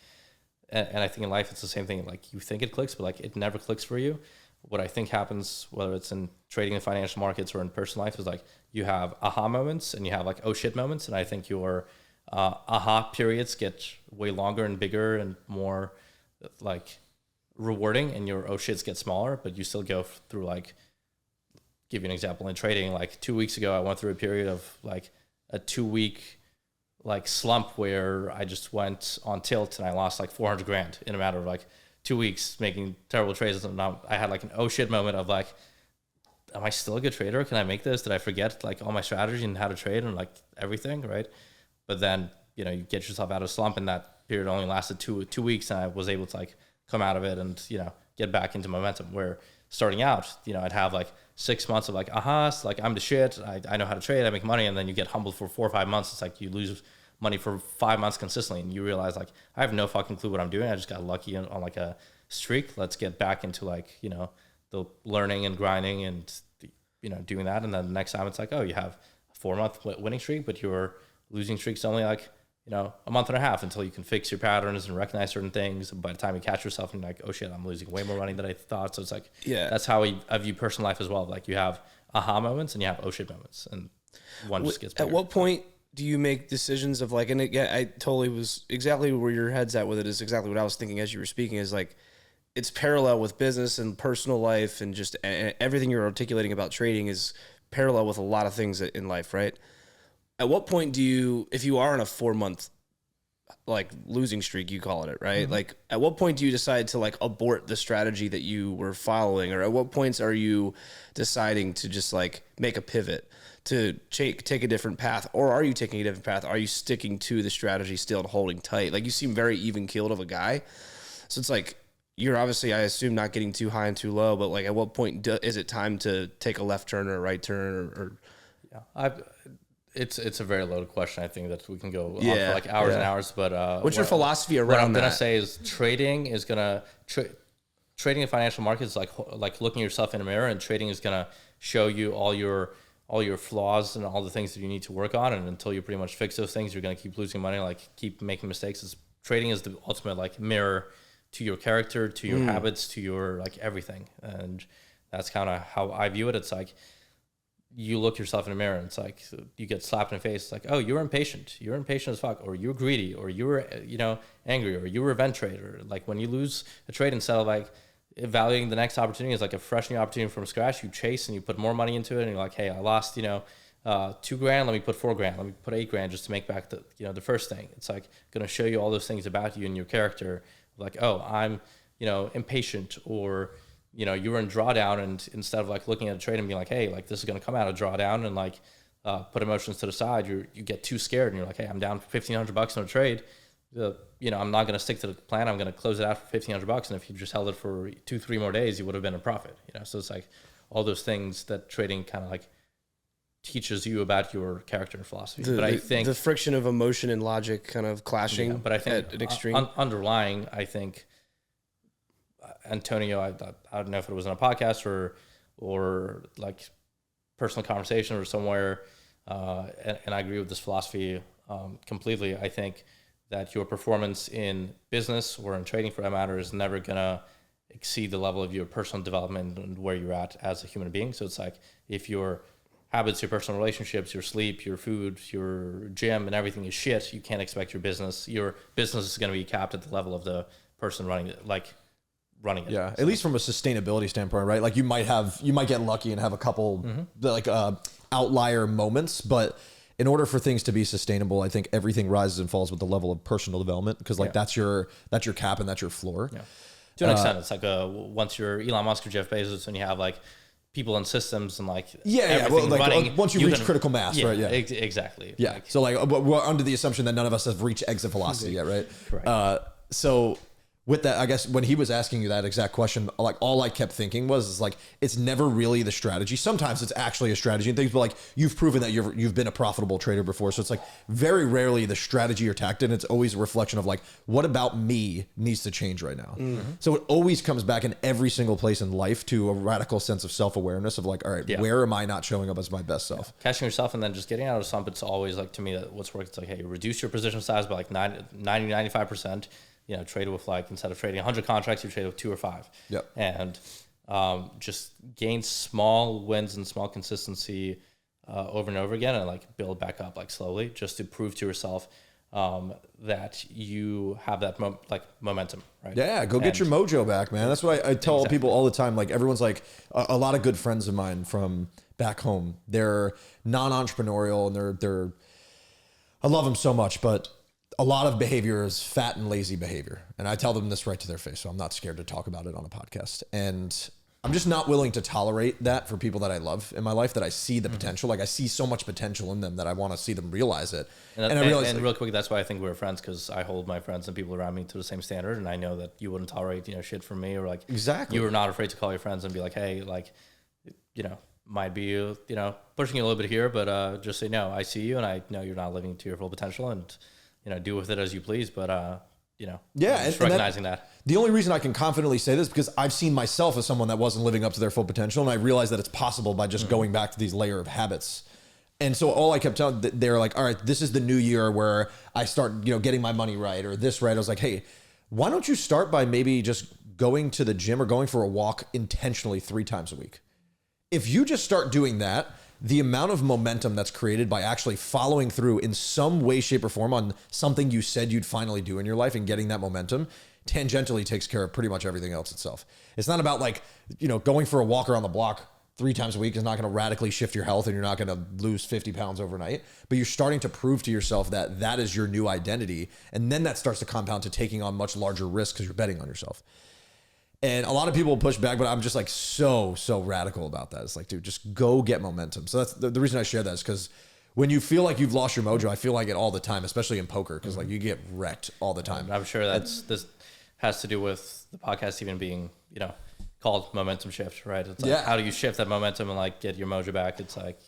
Speaker 2: and I think in life, it's the same thing. Like, you think it clicks, but like, it never clicks for you. What I think happens, whether it's in trading in financial markets or in personal life, is like, you have aha moments and you have like, oh shit moments. And I think your aha periods get way longer and bigger and more like rewarding, and your oh shits get smaller, but you still go through, like, give you an example in trading. Like 2 weeks ago, I went through a period of like a 2-week like slump where I just went on tilt and I lost like 400 grand in a matter of like 2 weeks making terrible trades. And now I had like an oh shit moment of like, am I still a good trader? Can I make this? Did I forget like all my strategy and how to trade and like everything, right? But then, you get yourself out of slump, and that period only lasted two weeks, and I was able to like come out of it and, get back into momentum. Where starting out, I'd have like 6 months of like, like I'm the shit. I know how to trade. I make money. And then you get humbled for 4 or 5 months. It's like you lose money for 5 months consistently, and you realize like, I have no fucking clue what I'm doing. I just got lucky on like a streak. Let's get back into like, the learning and grinding and, doing that. And then the next time it's like, oh, you have a 4-month winning streak, but your losing streak's only like, a month and a half until you can fix your patterns and recognize certain things. By the time you catch yourself and you're like, oh shit, I'm losing way more money than I thought. So it's like, that's how I view personal life as well. Like, you have aha moments and you have oh shit moments, and one just gets bigger.
Speaker 3: At what point do you make decisions of like, and again, I totally was exactly where your head's at with it is exactly what I was thinking as you were speaking, is like, it's parallel with business and personal life, and just everything you're articulating about trading is parallel with a lot of things in life, right? At what point do you, if you are on a 4-month like losing streak, you call it, right? Mm-hmm. Like, at what point do you decide to like abort the strategy that you were following, or at what points are you deciding to just like make a pivot to take a different path, or are you taking a different path? Are you sticking to the strategy still and holding tight? Like, you seem very even keeled of a guy, so it's like you're obviously, I assume, not getting too high and too low, but like, at what point is it time to take a left turn or a right turn or
Speaker 2: It's a very loaded question. I think that we can go on for like hours and hours. But
Speaker 3: what's your philosophy around that?
Speaker 2: What I'm gonna say is trading is gonna trading in financial markets is like looking yourself in a mirror, and trading is gonna show you all your flaws and all the things that you need to work on. And until you pretty much fix those things, you're gonna keep losing money, like keep making mistakes. Trading is the ultimate like mirror to your character, to your habits, to your like everything. And that's kind of how I view it. It's like, you look yourself in the mirror and it's like, you get slapped in the face. It's like, oh, you're impatient as fuck, or you're greedy, or you were, angry, or you were a revenge trader. Like, when you lose a trade, instead of like evaluating the next opportunity as like a fresh new opportunity from scratch, you chase and you put more money into it. And you're like, hey, I lost, $2,000. Let me put $4,000. Let me put $8,000 just to make back the, the first thing. It's like going to show you all those things about you and your character. Like, oh, I'm, impatient, or, you were in drawdown, and instead of like looking at a trade and being like, hey, like this is going to come out of drawdown, and like put emotions to the side, you get too scared and you're like, hey, I'm down $1,500 on a trade. I'm not going to stick to the plan. I'm going to close it out for $1,500. And if you just held it for 2-3 more days, you would have been in profit. So it's like all those things that trading kind of like teaches you about your character and philosophy. But I think
Speaker 3: the friction of emotion and logic kind of clashing,
Speaker 2: but I think
Speaker 3: at an extreme.
Speaker 2: Underlying, I think, Antonio, I don't know if it was on a podcast or like personal conversation or somewhere, and I agree with this philosophy completely. I think that your performance in business or in trading, for that matter, is never gonna exceed the level of your personal development and where you're at as a human being. So it's like, if your habits, your personal relationships, your sleep, your food, your gym, and everything is shit, you can't expect your business. Your business is going to be capped at the level of the person running it.
Speaker 1: Yeah, at least from a sustainability standpoint, right? Like you might get lucky and have a couple outlier moments, but in order for things to be sustainable, I think everything rises and falls with the level of personal development, because that's your cap and that's your floor.
Speaker 2: Yeah. To an extent, it's like once you're Elon Musk or Jeff Bezos and you have like people and systems and like everything running,
Speaker 1: once you reach critical mass, right? Yeah,
Speaker 2: exactly.
Speaker 1: Yeah.
Speaker 2: Like,
Speaker 1: so like we're under the assumption that none of us have reached exit velocity yet, right?
Speaker 2: Right.
Speaker 1: So with that, I guess when he was asking you that exact question, like all I kept thinking was like, it's never really the strategy. Sometimes it's actually a strategy and things, but like you've proven that you've been a profitable trader before. So it's like very rarely the strategy or tactic. And it's always a reflection of like, what about me needs to change right now? Mm-hmm. So it always comes back in every single place in life to a radical sense of self-awareness of like, all right, where am I not showing up as my best self?
Speaker 2: Catching yourself and then just getting out of slump. It's always like, to me, that what's worked. It's like, hey, reduce your position size by like 95%. Trade with like, instead of trading 100 contracts, you trade with 2 or 5.
Speaker 1: Yep.
Speaker 2: And just gain small wins and small consistency over and over again, and like build back up like slowly, just to prove to yourself that you have that momentum, right?
Speaker 1: Yeah, go get your mojo back, man. That's what I tell people all the time. Like everyone's like, a lot of good friends of mine from back home, they're non-entrepreneurial and they're I love them so much, but a lot of behavior is fat and lazy behavior. And I tell them this right to their face, so I'm not scared to talk about it on a podcast. And I'm just not willing to tolerate that for people that I love in my life, that I see the potential. Like I see so much potential in them that I want to see them realize it.
Speaker 2: And I realize, and real quick, that's why I think we're friends, because I hold my friends and people around me to the same standard. And I know that you wouldn't tolerate, shit from me, or like,
Speaker 1: exactly.
Speaker 2: You were not afraid to call your friends and be like, hey, like, might be, pushing you a little bit here, but just say, no, I see you and I know you're not living to your full potential, and do with it as you please, but just recognizing that.
Speaker 1: The only reason I can confidently say this is because I've seen myself as someone that wasn't living up to their full potential, and I realized that it's possible by just going back to these layer of habits. And so all I kept telling, they're like, all right, this is the new year where I start, getting my money right or this right. I was like, hey, why don't you start by maybe just going to the gym or going for a walk intentionally 3 times a week? If you just start doing that, the amount of momentum that's created by actually following through in some way, shape, or form on something you said you'd finally do in your life and getting that momentum tangentially takes care of pretty much everything else itself. It's not about like, going for a walk around the block 3 times a week is not going to radically shift your health and you're not going to lose 50 pounds overnight, but you're starting to prove to yourself that that is your new identity. And then that starts to compound to taking on much larger risks because you're betting on yourself. And a lot of people push back, but I'm just like so radical about that. It's like, dude, just go get momentum. So that's the reason I share that, is because when you feel like you've lost your mojo, I feel like it all the time, especially in poker, because like you get wrecked all the time.
Speaker 2: I'm sure this has to do with the podcast even being, called Momentum Shift, right? It's like, how do you shift that momentum and like get your mojo back? It's like,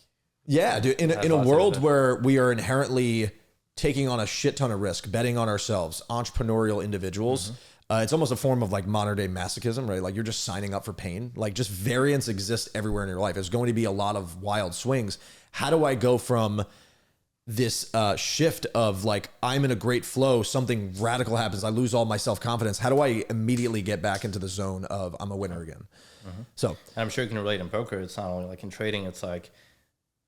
Speaker 1: yeah, dude, in a world where we are inherently taking on a shit ton of risk, betting on ourselves, entrepreneurial individuals, it's almost a form of like modern day masochism, right? Like you're just signing up for pain. Like just variance exists everywhere in your life. There's going to be a lot of wild swings. How do I go from this shift of like, I'm in a great flow, something radical happens, I lose all my self-confidence. How do I immediately get back into the zone of I'm a winner again? So
Speaker 2: and I'm sure you can relate in poker. It's not only like in trading, it's like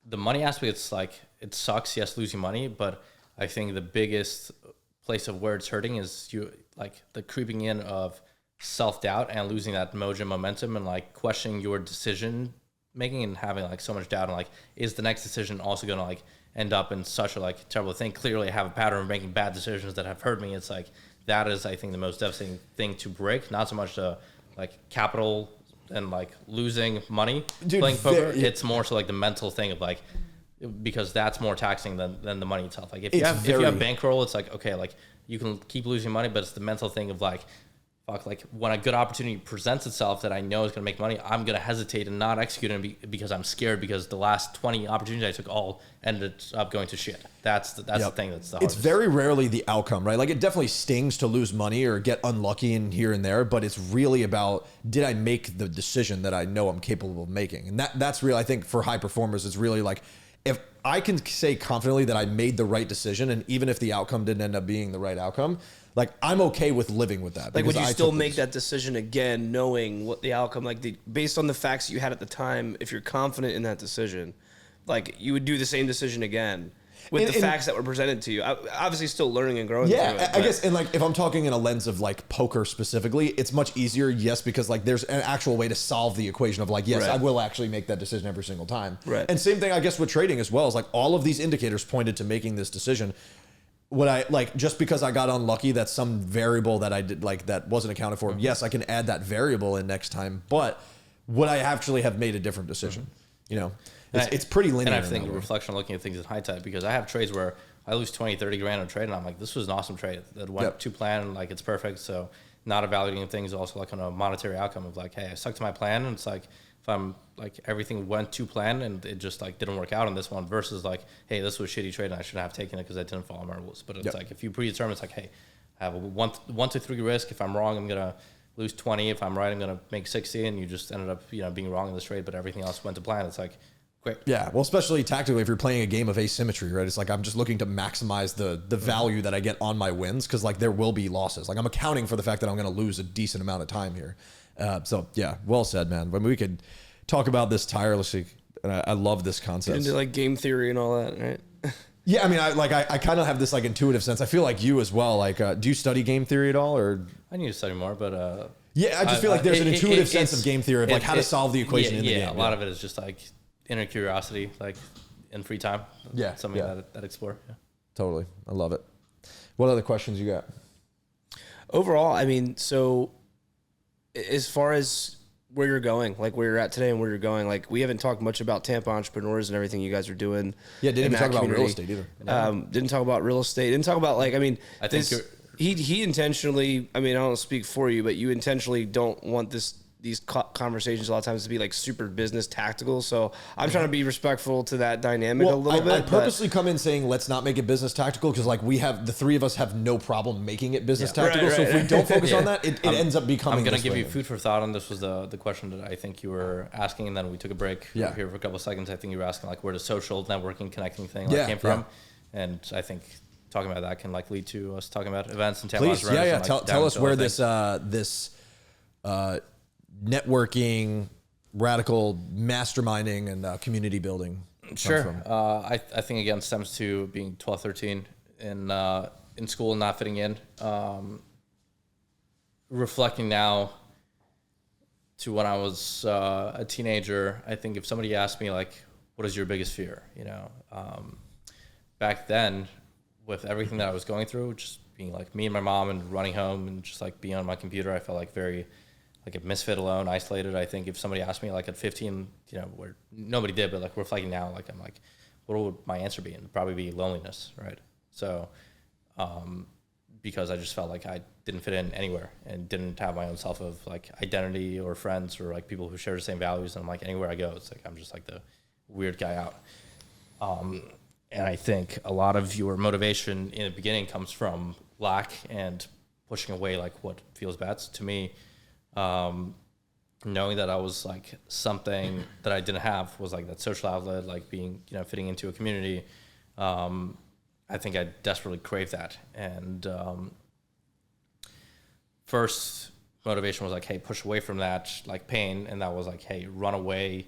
Speaker 2: the money aspect. It's like, it sucks, yes, losing money, but I think the biggest place of where it's hurting is like the creeping in of self-doubt and losing that mojo momentum and like questioning your decision making and having like so much doubt on like, is the next decision also going to like end up in such a like terrible thing? Clearly I have a pattern of making bad decisions that have hurt me. It's like, that is, I think, the most devastating thing to break. Not so much the like capital and like losing money playing poker. It's more so like the mental thing of like, because that's more taxing than the money itself. Like if you have bankroll, it's like, okay, like you can keep losing money, but it's the mental thing of like, fuck, like when a good opportunity presents itself that I know is going to make money, I'm going to hesitate and not execute it because I'm scared, because the last 20 opportunities I took all ended up going to shit. That's the thing that's the hardest.
Speaker 1: It's very rarely the outcome, right? Like it definitely stings to lose money or get unlucky in here and there, but it's really about, did I make the decision that I know I'm capable of making? And that's real. I think for high performers, it's really like, if I can say confidently that I made the right decision, and even if the outcome didn't end up being the right outcome, like I'm okay with living with that.
Speaker 3: Like, would you still make that decision again, knowing what the outcome, like based on the facts you had at the time, if you're confident in that decision, like you would do the same decision again with the facts that were presented to you? Obviously still learning and growing through it.
Speaker 1: I guess, and like if I'm talking in a lens of like poker specifically, it's much easier, yes, because like there's an actual way to solve the equation of like, yes,
Speaker 3: Right.
Speaker 1: I will actually make that decision every single time.
Speaker 3: Right.
Speaker 1: And same thing, I guess, with trading as well, is like all of these indicators pointed to making this decision. Would I, like, just because I got unlucky, that's some variable that I did, like, that wasn't accounted for. Yes, I can add that variable in next time, but would I actually have made a different decision? You know, it's pretty linear.
Speaker 2: And I think reflection, looking at things in hindsight, because I have trades where I lose 20, 30 grand on a trade, and I'm like, this was an awesome trade that went to plan, like, it's perfect. So not evaluating things also like on a monetary outcome of like, hey, I stuck to my plan, and it's like, if I'm like everything went to plan and it just like didn't work out on this one, versus like, hey, this was a shitty trade and I shouldn't have taken it because I didn't follow my rules. But it's like, if you predetermine, it's like, hey, I have a 1 to 3 risk. If I'm wrong, I'm gonna lose 20. If I'm right, I'm gonna make 60. And you just ended up, you know, being wrong in this trade, but everything else went to plan. It's like, great.
Speaker 1: Yeah, well, especially tactically, if you're playing a game of asymmetry, right? It's like I'm just looking to maximize the value that I get on my wins, because like there will be losses. Like I'm accounting for the fact that I'm going to lose a decent amount of time here. So yeah, well said, man. When we could talk about this tirelessly, and I love this concept.
Speaker 3: Into like game theory and all that, right?
Speaker 1: Yeah, I mean, I kind of have this like intuitive sense. I feel like you as well. Like, do you study game theory at all, or?
Speaker 2: I need to study more, but
Speaker 1: yeah, I just feel like there's an intuitive sense of game theory of like how to solve the equation in the game.
Speaker 2: Yeah, a lot of it is just like inner curiosity, like in free time.
Speaker 1: Yeah,
Speaker 2: something that explore. Yeah.
Speaker 1: Totally, I love it. What other questions you got?
Speaker 3: Overall, I mean, so as far as where you're going, like where you're at today and where you're going, like we haven't talked much about Tampa entrepreneurs and everything you guys are doing.
Speaker 1: Yeah, didn't even talk about
Speaker 3: community.
Speaker 1: real estate either.
Speaker 3: Didn't talk about real estate. Didn't talk about like, I mean,
Speaker 2: I think
Speaker 3: he intentionally, I mean, I don't speak for you, but you intentionally don't want these conversations a lot of times to be like super business tactical. So I'm trying to be respectful to that dynamic a little bit.
Speaker 1: I purposely come in saying, let's not make it business tactical, because like the three of us have no problem making it business tactical.
Speaker 3: Right,
Speaker 1: so if we don't focus on that, it ends up becoming.
Speaker 2: I'm going to give you food for thought, and this was the question that I think you were asking, and then we took a break here for a couple of seconds. I think you were asking like where the social networking, connecting thing came from, and I think talking about that can like lead to us talking about events and
Speaker 1: Please, tell us where this networking, radical masterminding, and community building comes from.
Speaker 2: I think again stems to being 12, 13 in school and not fitting in. Reflecting now to when I was a teenager, I think if somebody asked me like, what is your biggest fear? You know, back then with everything that I was going through, just being like me and my mom and running home and just like being on my computer, I felt like very like a misfit, alone, isolated. I think if somebody asked me like at 15, you know, where nobody did, but like reflecting now, like I'm like, what would my answer be? And it'd probably be loneliness, right? So, because I just felt like I didn't fit in anywhere and didn't have my own self of like identity or friends or like people who share the same values. And I'm like, anywhere I go, it's like I'm just like the weird guy out. And I think a lot of your motivation in the beginning comes from lack and pushing away like what feels bad. So to me, knowing that I was like something that I didn't have was like that social outlet, like being, you know, fitting into a community. I think I desperately craved that. And first motivation was like, hey, push away from that like pain. And that was like, hey, run away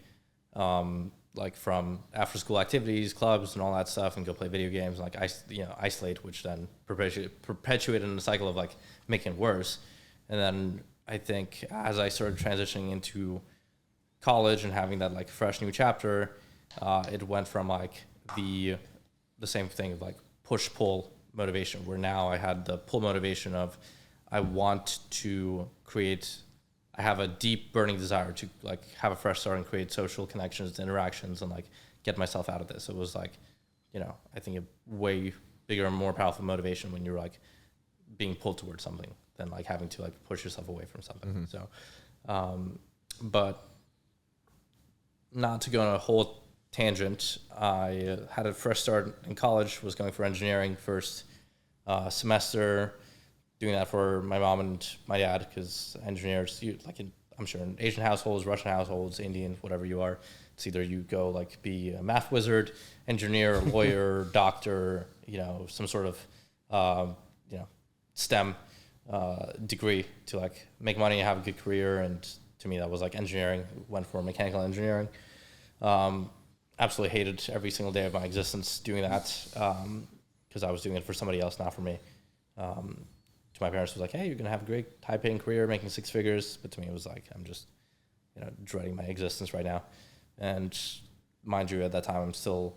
Speaker 2: like from after school activities, clubs and all that stuff, and go play video games, and like isolate, which then perpetuated in the cycle of like making it worse. And then I think as I started transitioning into college and having that like fresh new chapter, it went from like the same thing of like push-pull motivation, where now I had the pull motivation of I want to create, I have a deep burning desire to like have a fresh start and create social connections, interactions, and like get myself out of this. It was like, you know, I think a way bigger and more powerful motivation when you're like being pulled towards something than like having to like push yourself away from something. Mm-hmm. So, but not to go on a whole tangent, I had a fresh start in college, was going for engineering first semester, doing that for my mom and my dad, because engineers, I'm sure in Asian households, Russian households, Indian, whatever you are, it's either you go like be a math wizard, engineer, lawyer, doctor, some sort of, STEM degree to like make money and have a good career. And to me, that was like engineering. Went for mechanical engineering. Absolutely hated every single day of my existence doing that because I was doing it for somebody else, not for me. To my parents, it was like, hey, you're gonna have a great high-paying career, making six figures. But to me, it was like, I'm just, dreading my existence right now. And mind you, at that time, I'm still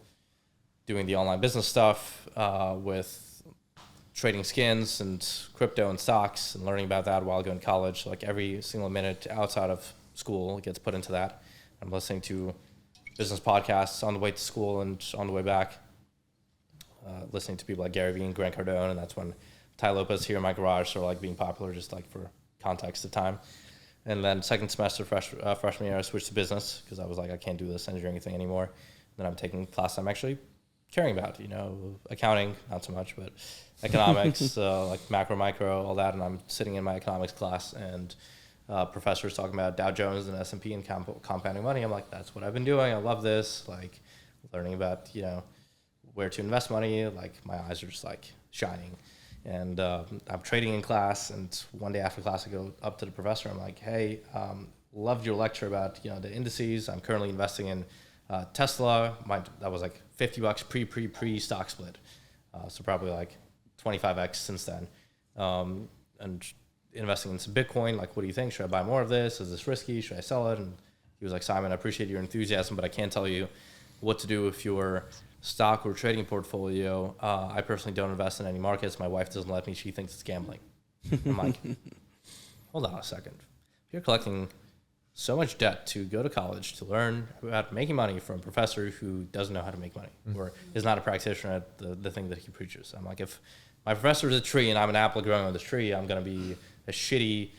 Speaker 2: doing the online business stuff with trading skins and crypto and stocks and learning about that while going to college. Like every single minute outside of school gets put into that. I'm listening to business podcasts on the way to school and on the way back, listening to people like Gary Vee and Grant Cardone, and that's when Ty Lopez here in my garage started like being popular, just like for context of time. And then second semester, freshman year, I switched to business because I was like, I can't do this engineering thing anymore. And then I'm taking classes I'm actually caring about, accounting, not so much, but economics, like macro, micro, all that. And I'm sitting in my economics class and professors talking about Dow Jones and S&P and compounding money. I'm like, that's what I've been doing. I love this. Like learning about, where to invest money. Like my eyes are just like shining. And I'm trading in class, and one day after class, I go up to the professor. I'm like, hey, loved your lecture about, the indices. I'm currently investing in Tesla. That was like $50 pre stock split. So probably like 25x since then. And investing in some Bitcoin. Like, what do you think? Should I buy more of this? Is this risky? Should I sell it? And he was like, Simon, I appreciate your enthusiasm, but I can't tell you what to do if you're stock or trading portfolio. I personally don't invest in any markets. My wife doesn't let me. She thinks it's gambling. I'm like, hold on a second. You're collecting so much debt to go to college to learn about making money from a professor who doesn't know how to make money or is not a practitioner at the thing that he preaches. I'm like, if my professor is a tree and I'm an apple growing on this tree, I'm going to be a shitty,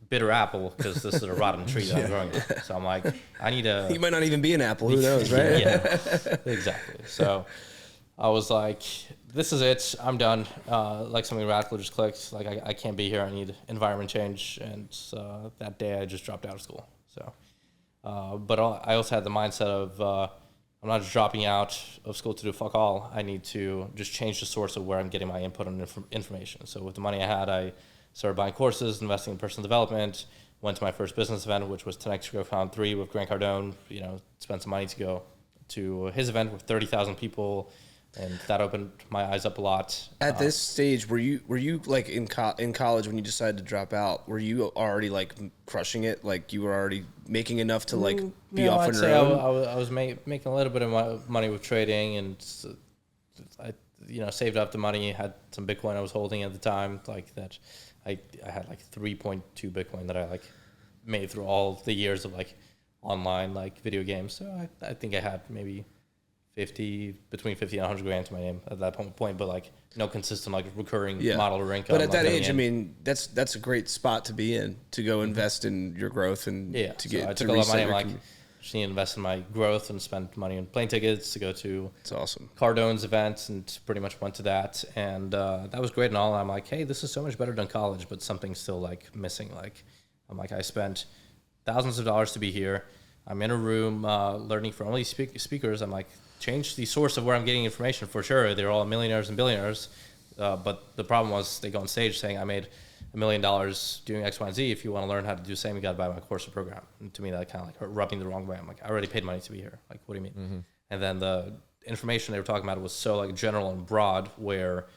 Speaker 2: bitter apple because this is a rotten tree that I'm growing on. So I'm like, I need a...
Speaker 3: You might not even be an apple. Who knows, right?
Speaker 2: Yeah, exactly. So I was like, this is it. I'm done. Like something radical just clicked. Like I can't be here. I need environment change. And that day I just dropped out of school. So, but I also had the mindset of I'm not just dropping out of school to do fuck all. I need to just change the source of where I'm getting my input and information. So with the money I had, I started buying courses, investing in personal development, went to my first business event, which was 10X Grow Found 3 with Grant Cardone, spent some money to go to his event with 30,000 people, and that opened my eyes up a lot.
Speaker 3: At this stage, were you like in college when you decided to drop out, were you already like crushing it? Like you were already making enough to like be off on your own?
Speaker 2: I was making a little bit of money with trading, and I saved up the money, had some Bitcoin I was holding at the time, like that. I had like 3.2 Bitcoin that I like made through all the years of like online like video games. So I think I had maybe between 50 and 100 grand to my name at that point, but like no consistent like recurring model or income.
Speaker 3: But at that age, I mean, that's a great spot to be in, to go invest in your growth and to get. I
Speaker 2: took a lot of money. I'm like, just need to invest in my growth and spend money on plane tickets to go to.
Speaker 3: It's awesome.
Speaker 2: Cardone's events, and pretty much went to that, and that was great and all. I'm like, hey, this is so much better than college, but something's still like missing. Like, I'm like, I spent thousands of dollars to be here. I'm in a room learning from all these speakers. I'm like, change the source of where I'm getting information for sure. They're all millionaires and billionaires, but the problem was they go on stage saying I made $1 million doing X, Y, and Z. If you want to learn how to do the same, you got to buy my course or program. And to me, that kind of like rubbed me the wrong way. I'm like, I already paid money to be here. Like, what do you mean? Mm-hmm. And then the information they were talking about was so like general and broad, where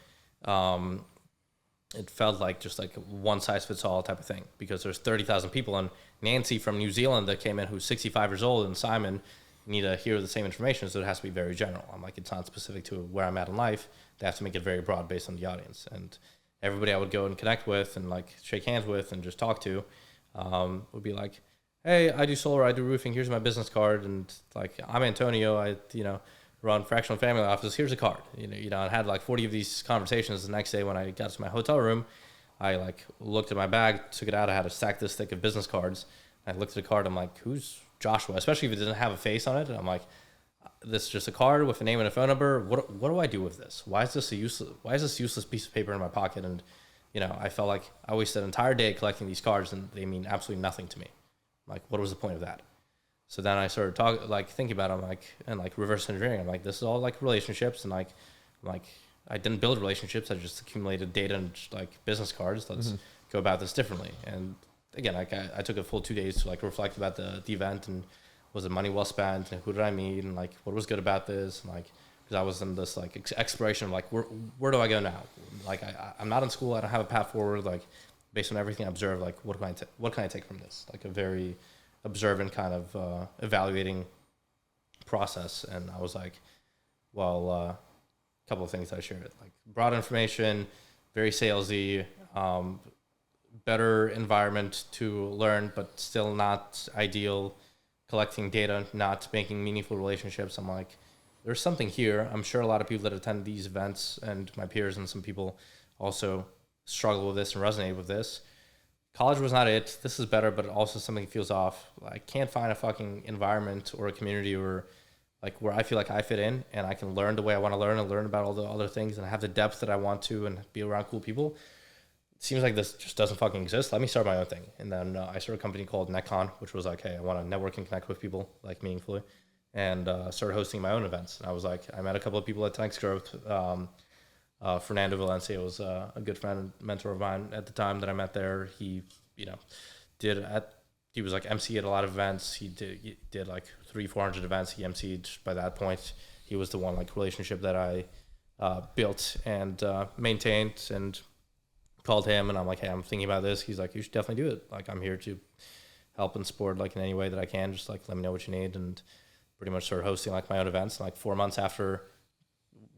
Speaker 2: it felt like just like one size fits all type of thing. Because there's 30,000 people, and Nancy from New Zealand that came in who's 65 years old, and Simon need to hear the same information, so it has to be very general. I'm like, it's not specific to where I'm at in life. They have to make it very broad based on the audience. And everybody I would go and connect with and like shake hands with and just talk to would be like, hey, I do solar, I do roofing, here's my business card. And like, I'm Antonio, I run fractional family office, here's a card. I had like 40 of these conversations. The next day when I got to my hotel room, I like looked at my bag, took it out, I had a stack this thick of business cards. I looked at the card, I'm like, who's Joshua? Especially if it doesn't have a face on it. I'm like, this is just a card with a name and a phone number. What do I do with this? Why is this useless piece of paper in my pocket? And I felt like I wasted an entire day collecting these cards, and they mean absolutely nothing to me. Like, what was the point of that? So then I started thinking about it, and reverse engineering. I'm like, this is all like relationships, and like I didn't build relationships. I just accumulated data and like business cards. Let's go about this differently. And again, like I took a full 2 days to like reflect about the event, and was the money well spent, and who did I meet, and like what was good about this, and like because I was in this like exploration of like where do I go now? Like I'm not in school. I don't have a path forward. Like based on everything I observed, like what can I take from this? Like a very observant kind of evaluating process. And I was like, well, a couple of things that I shared, like broad information, very salesy, better environment to learn, but still not ideal, collecting data, not making meaningful relationships. I'm like, there's something here. I'm sure a lot of people that attend these events, and my peers and some people also struggle with this and resonate with this. College was not it. This is better, but also something feels off. I can't find a fucking environment or a community or like where I feel like I fit in and I can learn the way I want to learn and learn about all the other things and have the depth that I want to and be around cool people. It seems like this just doesn't fucking exist. Let me start my own thing. And then I started a company called NetCon, which was like, hey, I want to network and connect with people like meaningfully, and started hosting my own events. And I was like, I met a couple of people at 10X Growth. Fernando Valencia was a good friend and mentor of mine at the time that I met there. He, he was like MC at a lot of events. He did like 300-400 events. He MC'd by that point. He was the one like relationship that I built and maintained, and called him and I'm like, hey, I'm thinking about this. He's like, you should definitely do it. Like, I'm here to help and support like in any way that I can. Just like, let me know what you need. And pretty much started hosting like my own events. And, like 4 months after,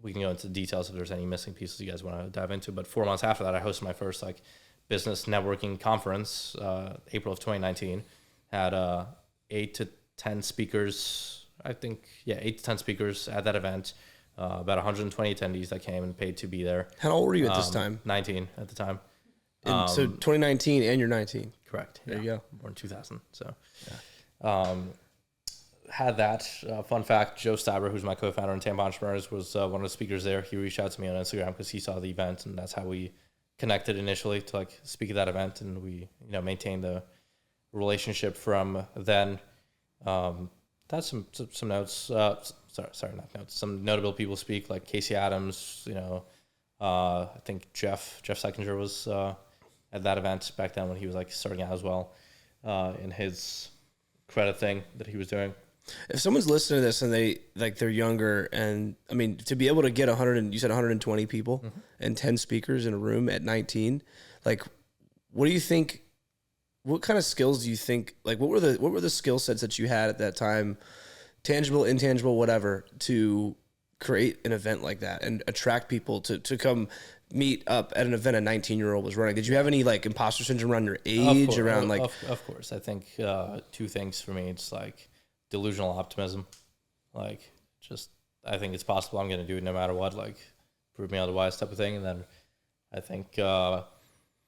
Speaker 2: we can go into details if there's any missing pieces you guys want to dive into. But 4 months after that, I hosted my first like business networking conference, April of 2019. Had 8 to 10 speakers, I think. Yeah, 8 to 10 speakers at that event. About 120 attendees that came and paid to be there.
Speaker 3: How old were you at this time?
Speaker 2: 19 at the time.
Speaker 3: So 2019 and you're 19.
Speaker 2: Correct.
Speaker 3: There you go.
Speaker 2: Born 2000. So had that. Fun fact, Joe Steiber, who's my co-founder in Tampa Entrepreneurs, was one of the speakers there. He reached out to me on Instagram because he saw the event, and that's how we connected initially to like speak at that event, and we maintained the relationship from then. That's some notes. Sorry, not notes. Some notable people speak, like Casey Adams. I think Jeff Seckinger was at that event back then when he was like starting out as well in his credit thing that he was doing.
Speaker 3: If someone's listening to this and they're younger, and I mean, to be able to get 120 people and 10 speakers in a room at 19, like, what do you think? What kind of skills do you think? Like, what were the skill sets that you had at that time? Tangible, intangible, whatever, to create an event like that and attract people to come meet up at an event a 19-year-old was running. Did you have any like imposter syndrome around your age?
Speaker 2: Of course. I think two things for me. It's like delusional optimism. Like, just, I think it's possible. I'm going to do it no matter what. Like, prove me otherwise type of thing. And then I think kind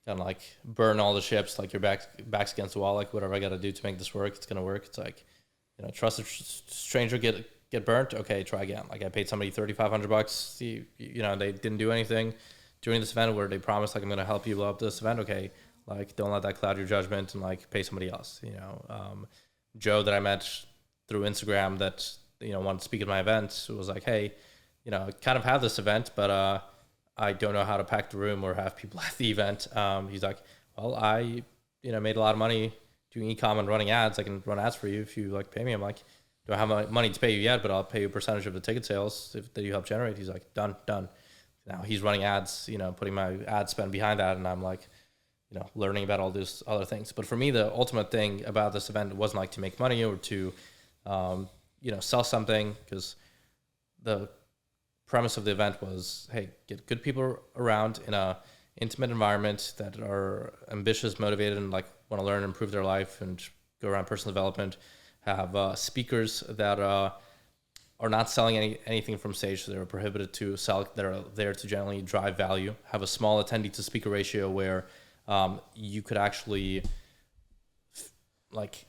Speaker 2: of like burn all the ships. Like, your back's against the wall. Like, whatever I got to do to make this work, it's going to work. It's like, trust a stranger, get burnt. Okay, try again. Like, I paid somebody $3,500. They didn't do anything during this event where they promised, like, I'm going to help you blow up this event. Okay, like, don't let that cloud your judgment and like pay somebody else. Joe that I met through Instagram that wanted to speak at my event was like, hey, kind of have this event, but I don't know how to pack the room or have people at the event. He's like, well, I made a lot of money doing e-com and running ads. I can run ads for you if you like pay me. I'm like, don't have money to pay you yet, but I'll pay you a percentage of the ticket sales that you help generate. He's like, done. Now he's running ads, putting my ad spend behind that. And I'm like, learning about all these other things. But for me, the ultimate thing about this event wasn't like to make money or to, sell something, because the premise of the event was, hey, get good people around in a intimate environment that are ambitious, motivated, and like want to learn and improve their life and go around personal development. Have speakers that are not selling anything from stage, so they're prohibited to sell. They're there to generally drive value. Have a small attendee to speaker ratio where you could actually like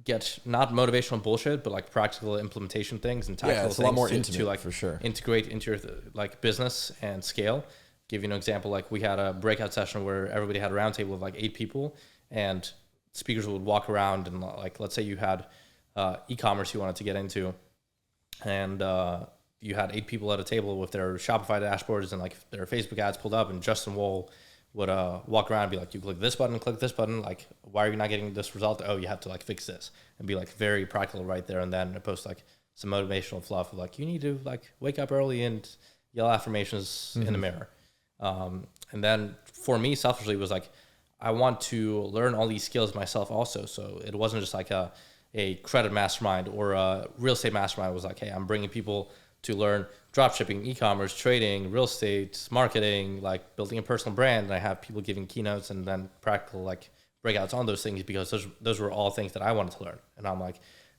Speaker 2: get not motivational bullshit, but like practical implementation things and tactical things.
Speaker 1: A lot more intimate,
Speaker 2: to like
Speaker 1: for sure.
Speaker 2: Integrate into your like business and scale. Give you an example. Like, we had a breakout session where everybody had a round table of like 8 people, and speakers would walk around and like, let's say you had e-commerce you wanted to get into, and you had 8 people at a table with their Shopify dashboards and like their Facebook ads pulled up, and Justin Wool would walk around and be like, you click this button, like, why are you not getting this result? Oh, you have to like fix this, and be like very practical right there and then, post like some motivational fluff of like, you need to like wake up early and yell affirmations in the mirror. And then for me selfishly was like, I want to learn all these skills myself also. So it wasn't just like a credit mastermind or a real estate mastermind. It was like, hey, I'm bringing people to learn dropshipping, e-commerce, trading, real estate, marketing, like building a personal brand. And I have people giving keynotes and then practical like breakouts on those things, because those were all things that I wanted to learn. And I'm like,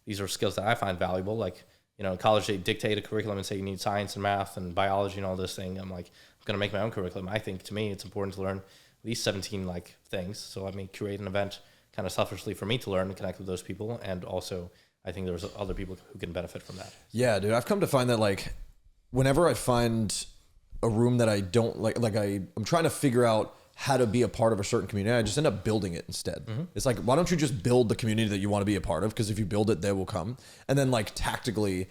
Speaker 2: these are skills that I find valuable. Like, you know, in college they dictate a curriculum and say you need science and math and biology and all this thing. I'm like, I'm going to make my own curriculum. I think to me it's important to learn at least 17 like things. So I mean, create an event kind of selfishly for me to learn and connect with those people. And also I think there's other people who can benefit from that.
Speaker 1: Yeah, dude. I've come to find that like whenever I find a room that I don't like I'm trying to figure out how to be a part of a certain community, I just end up building it instead. It's like, why don't you just build the community that you want to be a part of? Because if you build it, they will come. And then like tactically,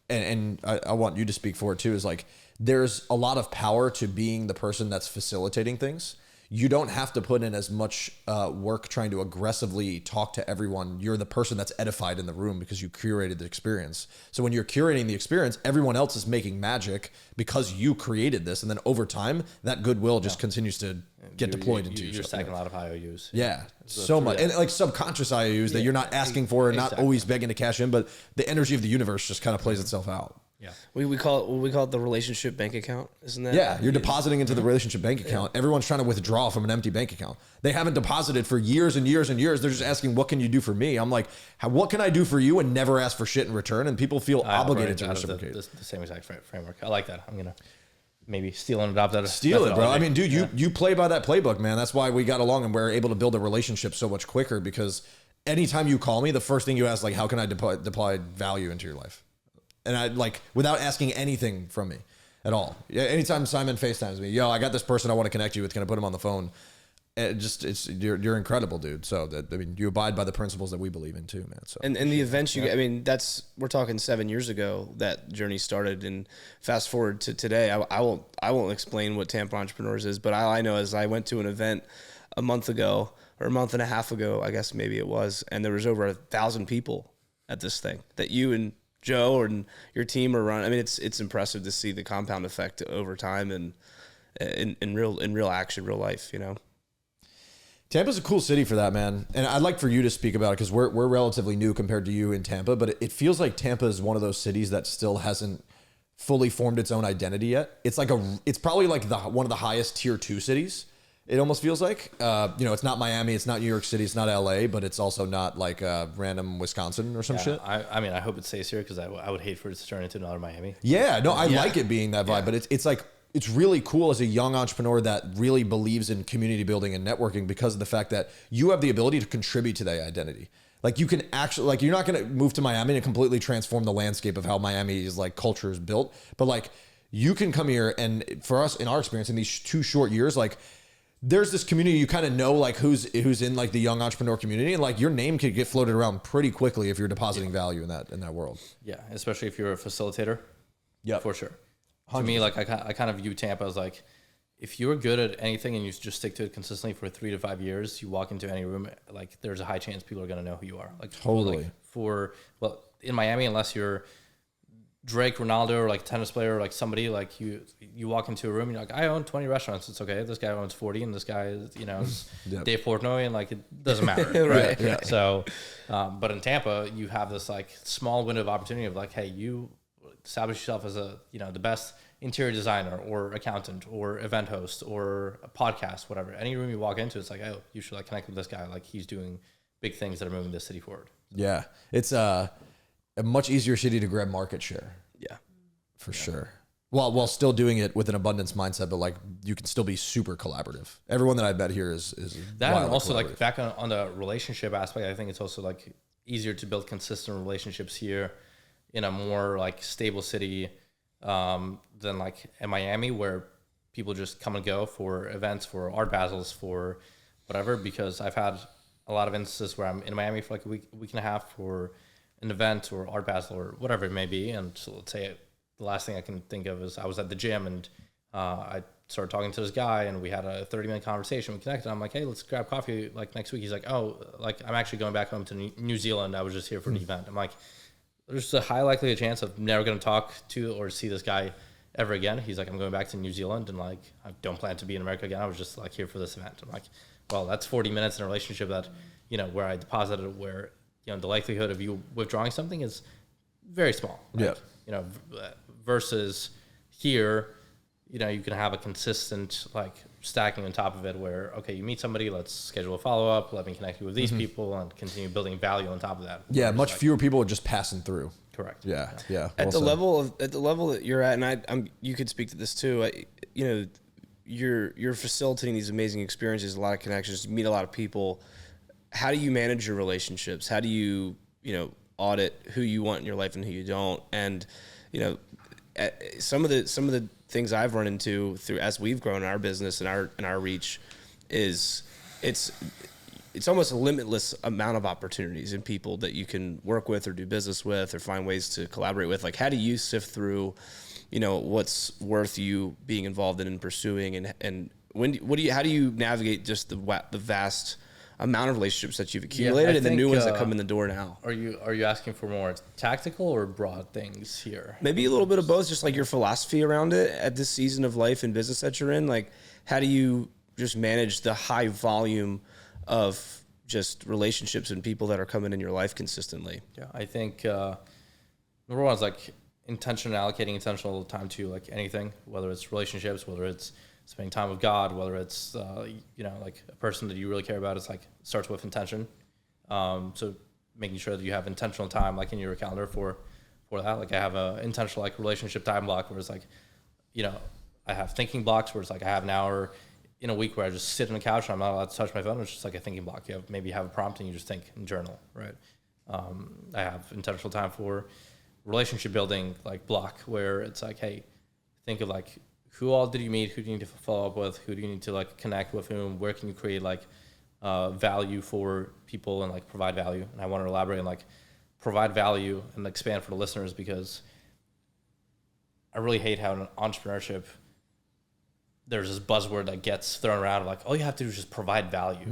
Speaker 1: and I want you to speak for it too, is like, there's a lot of power to being the person that's facilitating things. You don't have to put in as much work trying to aggressively talk to everyone. You're the person that's edified in the room because you curated the experience. So when you're curating the experience, everyone else is making magic because you created this. And then over time, that goodwill just continues to get deployed into
Speaker 2: you're stacking a lot of IOUs.
Speaker 1: Yeah, so much. And like subconscious IOUs that you're not asking for and not always begging to cash in, but the energy of the universe just kind of plays itself out.
Speaker 2: Yeah,
Speaker 3: we call it the relationship bank account, isn't that?
Speaker 1: Yeah, you're depositing into the relationship bank account. Everyone's trying to withdraw from an empty bank account. They haven't deposited for years and years and years. They're just asking, what can you do for me? I'm like, what can I do for you, and never ask for shit in return? And people feel obligated to reciprocate.
Speaker 2: The same exact framework. I like that. I'm gonna maybe steal and adopt that.
Speaker 1: Steal it, bro. I mean, dude, you play by that playbook, man. That's why we got along and we're able to build a relationship so much quicker, because anytime you call me, the first thing you ask, like, how can I deploy value into your life? And I like, without asking anything from me at all. Yeah, anytime Simon FaceTimes me, yo, I got this person I want to connect you with. Can I put him on the phone? You're incredible, dude. So that, I mean, you abide by the principles that we believe in too, man. So
Speaker 3: and the events I mean, we're talking 7 years ago that journey started, and fast forward to today. I won't explain what Tampa Entrepreneurs is, but all I know is I went to an event a month ago or a month and a half ago, I guess maybe it was, and there was over 1,000 people at this thing that you and Joe and your team are running. I mean, it's impressive to see the compound effect over time and in real action, real life, you know.
Speaker 1: Tampa's a cool city for that, man. And I'd like for you to speak about it, because we're relatively new compared to you in Tampa, but it feels like Tampa is one of those cities that still hasn't fully formed its own identity yet. It's like it's probably like one of the highest tier 2 cities. It almost feels like, you know, it's not Miami, it's not New York City, it's not LA, but it's also not like random Wisconsin or some shit.
Speaker 2: I mean, I hope it stays here, because I would hate for it to turn into another Miami.
Speaker 1: Yeah, no, I like it being that vibe, but it's like, it's really cool as a young entrepreneur that really believes in community building and networking, because of the fact that you have the ability to contribute to that identity. Like, you can actually, like, you're not going to move to Miami and completely transform the landscape of how Miami's like culture is built, but like, you can come here, and for us, in our experience in these 2 short years, like, there's this community, you kind of know like who's in like the young entrepreneur community, and like your name could get floated around pretty quickly if you're depositing value in that world.
Speaker 2: Yeah, especially if you're a facilitator.
Speaker 1: Yeah,
Speaker 2: for sure.
Speaker 1: 100%.
Speaker 2: To me, like I kind of view Tampa as like, if you're good at anything and you just stick to it consistently for 3 to 5 years, you walk into any room, like there's a high chance people are gonna know who you are. Like
Speaker 1: totally.
Speaker 2: Like in Miami, unless you're Drake, Ronaldo, or like tennis player, or like somebody, like you walk into a room and you're like, I own 20 restaurants. It's okay. This guy owns 40, and this guy is, you know, Dave Portnoy, and like, it doesn't matter.
Speaker 3: Right.
Speaker 2: Yeah. So, but in Tampa, you have this like small window of opportunity of like, hey, you establish yourself as a, you know, the best interior designer or accountant or event host or a podcast, whatever. Any room you walk into, it's like, oh, you should like connect with this guy. Like, he's doing big things that are moving this city forward.
Speaker 1: Yeah. It's a much easier city to grab market share.
Speaker 3: Yeah,
Speaker 1: for sure. While still doing it with an abundance mindset, but like, you can still be super collaborative. Everyone that I've met here is
Speaker 2: that, and also like back on the relationship aspect, I think it's also like easier to build consistent relationships here in a more like stable city than like in Miami, where people just come and go for events, for art basels, for whatever, because I've had a lot of instances where I'm in Miami for like a week and a half for an event or art basel or whatever it may be. And so let's say the last thing I can think of is I was at the gym and I started talking to this guy and we had a 30-minute conversation. We connected. I'm like, hey, let's grab coffee like next week. He's like, oh, like I'm actually going back home to New Zealand. I was just here for the event. I'm like, there's a high likelihood chance of never going to talk to or see this guy ever again. He's like, I'm going back to New Zealand and like I don't plan to be in America again. I was just like here for this event. I'm like, well, that's 40 minutes in a relationship that, you know, where I deposited, where, you know, the likelihood of you withdrawing something is very small. Like,
Speaker 1: yeah.
Speaker 2: You know, versus here, you know, you can have a consistent like stacking on top of it where, okay, you meet somebody, let's schedule a follow-up, let me connect you with these people and continue building value on top of that.
Speaker 1: Yeah, much fewer people are just passing through.
Speaker 2: Correct.
Speaker 1: Yeah.
Speaker 3: At the level that you're at, and I'm you could speak to this too. You know, you're facilitating these amazing experiences, a lot of connections, you meet a lot of people. How do you manage your relationships? How do you audit who you want in your life and who you don't? And you know, some of the things I've run into through as we've grown our business and our reach is it's almost a limitless amount of opportunities and people that you can work with or do business with or find ways to collaborate with. Like, how do you sift through, you know, what's worth you being involved in and pursuing, and how do you navigate just the vast amount of relationships that you've accumulated and the new ones that come in the door now?
Speaker 2: Are you asking for more tactical or broad things here?
Speaker 3: Maybe a little bit of both, just like your philosophy around it at this season of life and business that you're in. Like, how do you just manage the high volume of just relationships and people that are coming in your life consistently?
Speaker 2: Yeah, I think number one is like allocating intentional time to like anything, whether it's relationships, whether it's spending time with God, whether it's, you know, like a person that you really care about. It's like, starts with intention. So making sure that you have intentional time, like in your calendar for that. Like I have a intentional like relationship time block where it's like, you know, I have thinking blocks where it's like I have an hour in a week where I just sit on the couch and I'm not allowed to touch my phone. It's just like a thinking block. You have a prompt and you just think and journal, right? I have intentional time for relationship building, like block, where it's like, hey, think of like, who all did you meet? Who do you need to follow up with? Who do you need to like connect with whom? Where can you create like value for people and like provide value? And I want to elaborate on like provide value and expand for the listeners, because I really hate how in entrepreneurship there's this buzzword that gets thrown around like, all you have to do is just provide value.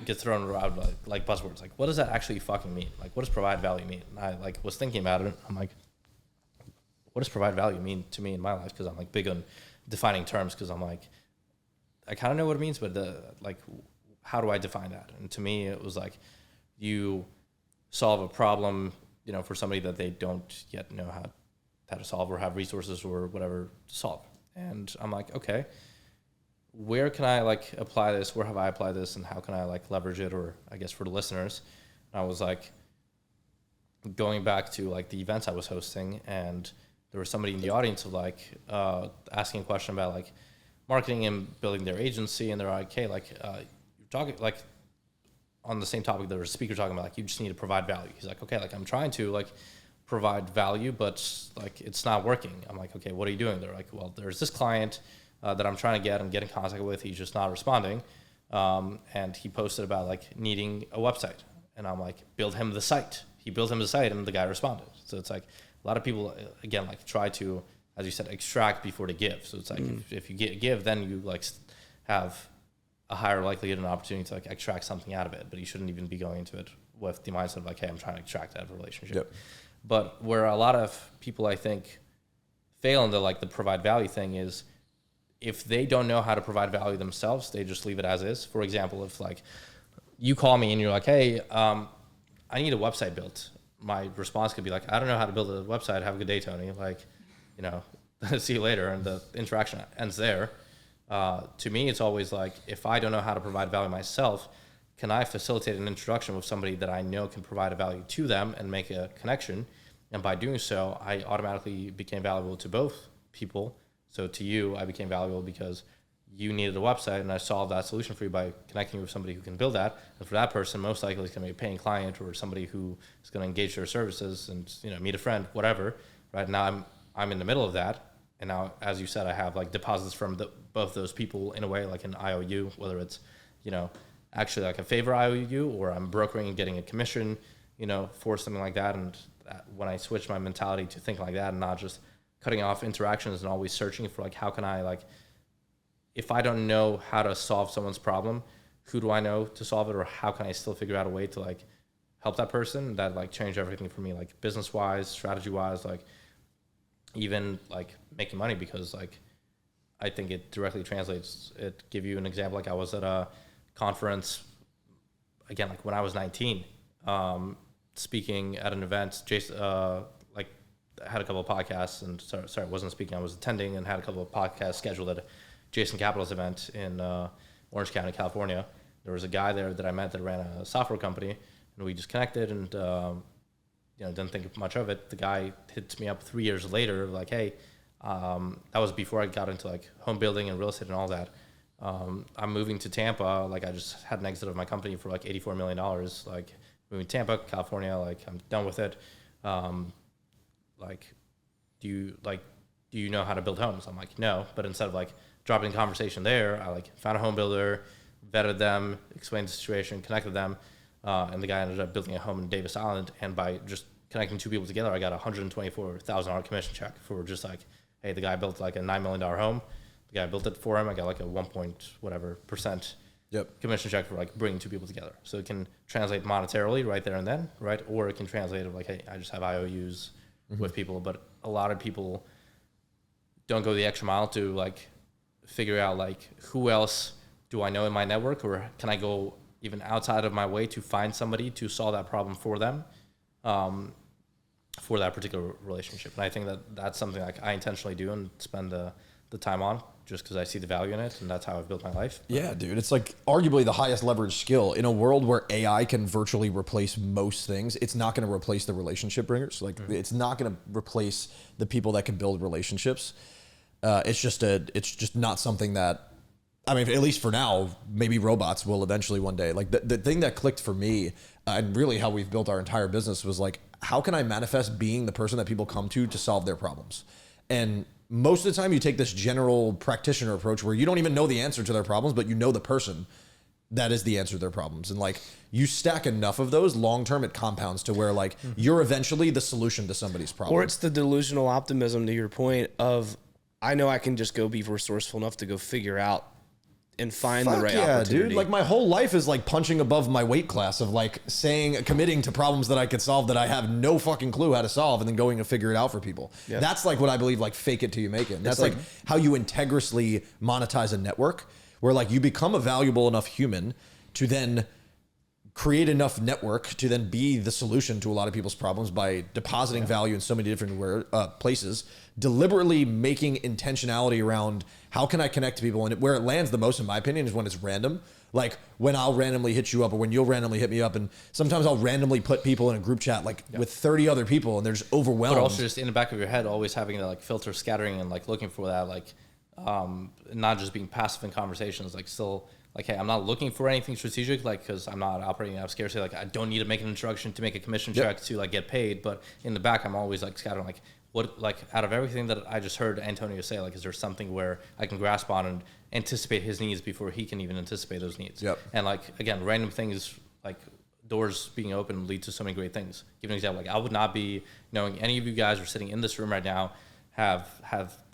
Speaker 2: Gets thrown around like buzzwords. Like, what does that actually fucking mean? Like, what does provide value mean? And I like was thinking about it. I'm like, what does provide value mean to me in my life? Because I'm like big on defining terms, because I'm like, I kind of know what it means, but like, how do I define that? And to me, it was like, you solve a problem, you know, for somebody that they don't yet know how to solve or have resources or whatever to solve. And I'm like, okay, where can I like apply this? Where have I applied this? And how can I like leverage it? Or I guess for the listeners, I was like going back to like the events I was hosting, and there was somebody in the audience of like asking a question about like marketing and building their agency. And they're like, hey, like you're talking like on the same topic, there was a speaker talking about like, you just need to provide value. He's like, okay, like I'm trying to like provide value, but like it's not working. I'm like, okay, what are you doing? They're like, well, there's this client that I'm trying to get in contact with. He's just not responding. And he posted about like needing a website. And I'm like, build him the site. He built him the site and the guy responded. So it's like a lot of people, again, like try to, as you said, extract before they give. So it's like, if you give, then you like have a higher likelihood and opportunity to like extract something out of it, but you shouldn't even be going into it with the mindset of like, hey, I'm trying to extract out of a relationship.
Speaker 1: Yep.
Speaker 2: But where a lot of people, I think, fail into like the provide value thing is if they don't know how to provide value themselves, they just leave it as is. For example, if like you call me and you're like, hey, I need a website built. My response could be like, I don't know how to build a website. Have a good day, Tony. Like, you know, see you later. And the interaction ends there. To me, it's always like, if I don't know how to provide value myself, can I facilitate an introduction with somebody that I know can provide a value to them and make a connection? And by doing so, I automatically became valuable to both people. So to you, I became valuable because you needed a website, and I solved that solution for you by connecting you with somebody who can build that. And for that person, most likely it's going to be a paying client or somebody who is going to engage their services and, you know, meet a friend, whatever. Right now, I'm in the middle of that, and now, as you said, I have like deposits from both those people in a way, like an IOU, whether it's, you know, actually like a favor IOU, or I'm brokering and getting a commission, for something like that. And when I switch my mentality to think like that and not just cutting off interactions and always searching for like, how can I like, if I don't know how to solve someone's problem, who do I know to solve it, or how can I still figure out a way to like help that person? That like changed everything for me, like business wise, strategy wise, like even like making money, because like I think it directly translates. It give you an example. Like I was at a conference again, like when I was 19, speaking at an event. Jason, like I had a couple of podcasts, and sorry, I wasn't speaking. I was attending and had a couple of podcasts scheduled at Jason Capital's event in Orange County, California. There was a guy there that I met that ran a software company, and we just connected and didn't think much of it. The guy hits me up 3 years later, like, hey, that was before I got into like home building and real estate and all that. I'm moving to Tampa. Like I just had an exit of my company for like $84 million. Like moving to Tampa, California. Like I'm done with it. Like, do you know how to build homes? I'm like, no. But instead of like dropping the conversation there, I like found a home builder, vetted them, explained the situation, connected them, and the guy ended up building a home in Davis Island. And by just connecting two people together, I got a $124,000 commission check for just like, hey, the guy built like a $9 million home. The guy built it for him. I got like a 1% commission check for like bringing two people together. So it can translate monetarily right there and then, right? Or it can translate of like, hey, I just have IOUs with people. But a lot of people don't go the extra mile to like figure out like who else do I know in my network, or can I go even outside of my way to find somebody to solve that problem for them, for that particular relationship. And I think that that's something like I intentionally do and spend the time on, just because I see the value in it, and that's how I've built my life.
Speaker 1: Yeah, dude, it's like arguably the highest leverage skill in a world where AI can virtually replace most things. It's not going to replace the relationship bringers. Like it's not going to replace the people that can build relationships. It's just not something that, I mean, at least for now, maybe robots will eventually one day. Like the thing that clicked for me, and really how we've built our entire business, was like, how can I manifest being the person that people come to solve their problems? And most of the time you take this general practitioner approach where you don't even know the answer to their problems, but you know the person that is the answer to their problems. And like you stack enough of those, long term it compounds to where like you're eventually the solution to somebody's problem.
Speaker 3: Or it's the delusional optimism, to your point, of I know I can just go be resourceful enough to go figure out and find the right opportunity.
Speaker 1: Dude. Like my whole life is like punching above my weight class of like committing to problems that I could solve that I have no fucking clue how to solve, and then going to figure it out for people. Yeah. That's like what I believe, like fake it till you make it. And that's like how you integrally monetize a network, where like you become a valuable enough human to then create enough network to then be the solution to a lot of people's problems by depositing value in so many different places, deliberately making intentionality around how can I connect to people. And where it lands the most, in my opinion, is when it's random. Like when I'll randomly hit you up, or when you'll randomly hit me up. And sometimes I'll randomly put people in a group chat like with 30 other people, and they're just overwhelmed.
Speaker 2: But also just in the back of your head, always having to like filter scattering and like looking for that, like not just being passive in conversations, like still like, hey, I'm not looking for anything strategic, like, because I'm not operating out of scarcity. Like, I don't need to make an introduction to make a commission check to like get paid. But in the back, I'm always like scattering, like, what, like, out of everything that I just heard Antonio say, like, is there something where I can grasp on and anticipate his needs before he can even anticipate those needs? And like, again, random things like doors being open lead to so many great things. Give an example, like, I would not be knowing any of you guys are sitting in this room right now have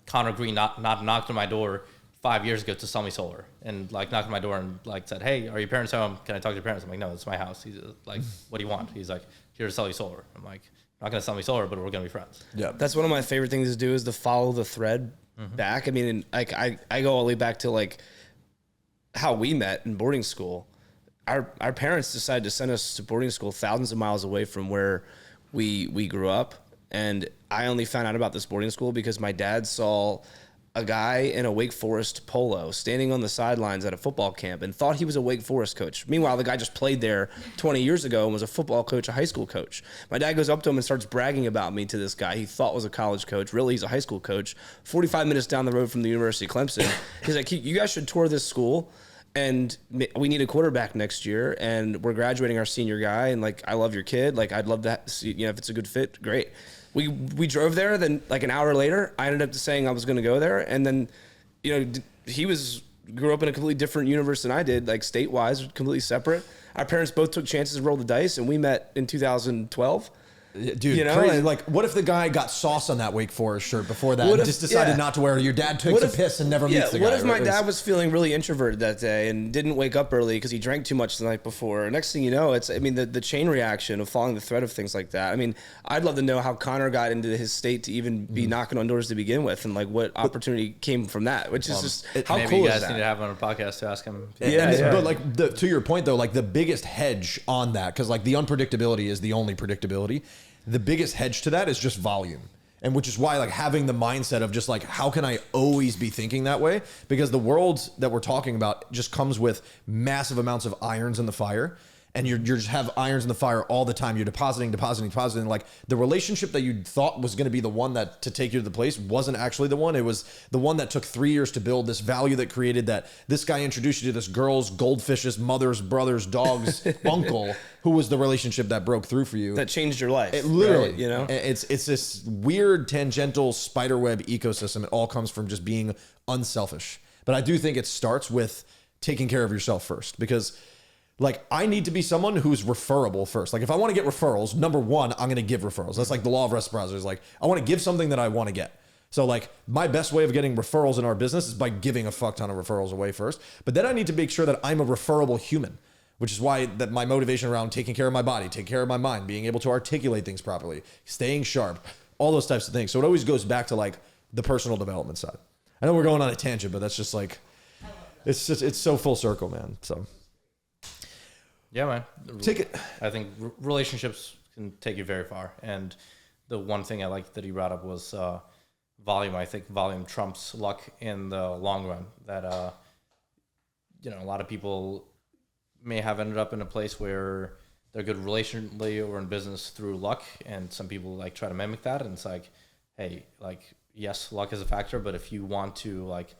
Speaker 2: Connor Green not knocked on my door 5 years ago to sell me solar, and like knocked on my door and like said, hey, are your parents home? Can I talk to your parents? I'm like, no, it's my house. He's like, what do you want? He's like, here to sell you solar. I'm like, not going to sell me solar, but we're going to be friends.
Speaker 3: Yeah. That's one of my favorite things to do, is to follow the thread back. I mean, like I go all the way back to like how we met in boarding school. Our parents decided to send us to boarding school thousands of miles away from where we grew up. And I only found out about this boarding school because my dad saw a guy in a Wake Forest polo standing on the sidelines at a football camp and thought he was a Wake Forest coach. Meanwhile, the guy just played there 20 years ago and was a football coach, a high school coach. My dad goes up to him and starts bragging about me to this guy he thought was a college coach. Really, he's a high school coach, 45 minutes down the road from the University of Clemson. He's like, you guys should tour this school, and we need a quarterback next year, and we're graduating our senior guy, and like, I love your kid. Like, I'd love to see, if it's a good fit, great. We drove there, then like an hour later, I ended up saying I was going to go there. And then, he was grew up in a completely different universe than I did, like state-wise, completely separate. Our parents both took chances and rolled the dice, and we met in 2012.
Speaker 1: Dude,
Speaker 3: you know,
Speaker 1: crazy. Like, what if the guy got sauce on that Wake Forest shirt before that and just decided not to wear it? Your dad takes a piss and never meets the guy.
Speaker 3: What if my dad was feeling really introverted that day and didn't wake up early because he drank too much the night before? Next thing you know, the chain reaction of following the thread of things like that. I mean, I'd love to know how Connor got into his state to even be knocking on doors to begin with, and like what opportunity came from that, which is just how
Speaker 2: maybe
Speaker 3: cool
Speaker 2: you
Speaker 3: is
Speaker 2: guys
Speaker 3: that?
Speaker 2: need to have him on a podcast to ask him.
Speaker 1: But like to your point though, like the biggest hedge on that, because like the unpredictability is the only predictability. The biggest hedge to that is just volume. And which is why like having the mindset of just like, how can I always be thinking that way? Because the world that we're talking about just comes with massive amounts of irons in the fire. And you're just have irons in the fire all the time. You're depositing. Like the relationship that you thought was going to be the one that to take you to the place wasn't actually the one. It was the one that took 3 years to build, this value that created that this guy introduced you to this girl's, goldfish's, mother's, brother's, dog's uncle, who was the relationship that broke through for you.
Speaker 3: That changed your life.
Speaker 1: It literally,
Speaker 3: right? You know,
Speaker 1: it's this weird tangential spiderweb ecosystem. It all comes from just being unselfish. But I do think it starts with taking care of yourself first, because like I need to be someone who's referable first. Like if I want to get referrals, number one, I'm going to give referrals. That's like the law of reciprocity. Is like I want to give something that I want to get. So like my best way of getting referrals in our business is by giving a fuck ton of referrals away first. But then I need to make sure that I'm a referable human, which is why that my motivation around taking care of my body, taking care of my mind, being able to articulate things properly, staying sharp, all those types of things. So it always goes back to like the personal development side. I know we're going on a tangent, but that's just like, it's so full circle, man. So.
Speaker 2: Yeah, man.
Speaker 1: Take it.
Speaker 2: I think relationships can take you very far. And the one thing I liked that he brought up was volume. I think volume trumps luck in the long run. That, a lot of people may have ended up in a place where they're good relationally or in business through luck. And some people like try to mimic that. And it's like, hey, like, yes, luck is a factor. But if you want to like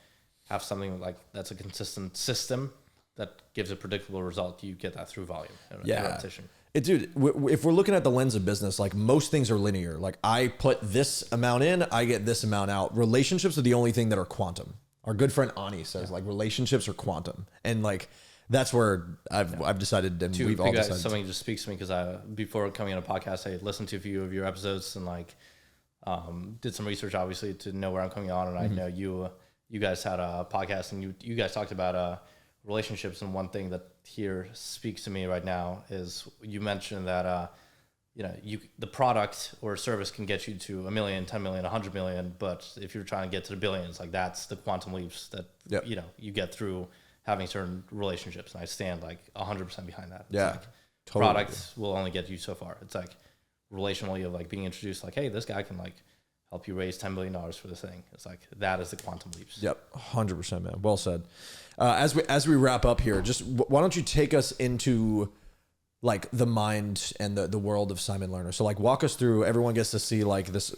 Speaker 2: have something like that's a consistent system that gives a predictable result, you get that through volume and repetition.
Speaker 1: Dude, if we're looking at the lens of business, like most things are linear. Like I put this amount in, I get this amount out. Relationships are the only thing that are quantum. Our good friend Ani says like relationships are quantum. And like, that's where I've decided, and we've all decided.
Speaker 2: Something just speaks to me because before coming on a podcast, I listened to a few of your episodes and like did some research, obviously, to know where I'm coming on. And I know you guys had a podcast and you guys talked about relationships, and one thing that here speaks to me right now is you mentioned that the product or service can get you to 1 million, 10 million, 100 million, but if you're trying to get to the billions, like that's the quantum leaps that you get through having certain relationships, and I stand like 100% behind that.
Speaker 1: Yeah,
Speaker 2: like, totally. Product will only get you so far. It's like relationally of like being introduced, like, hey, this guy can like help you raise $10 billion for this thing. It's like that is the quantum leaps.
Speaker 1: Yep, 100%, man. Well said. As we wrap up here, just why don't you take us into like the mind and the world of Simon Lerner? So like walk us through. Everyone gets to see like this.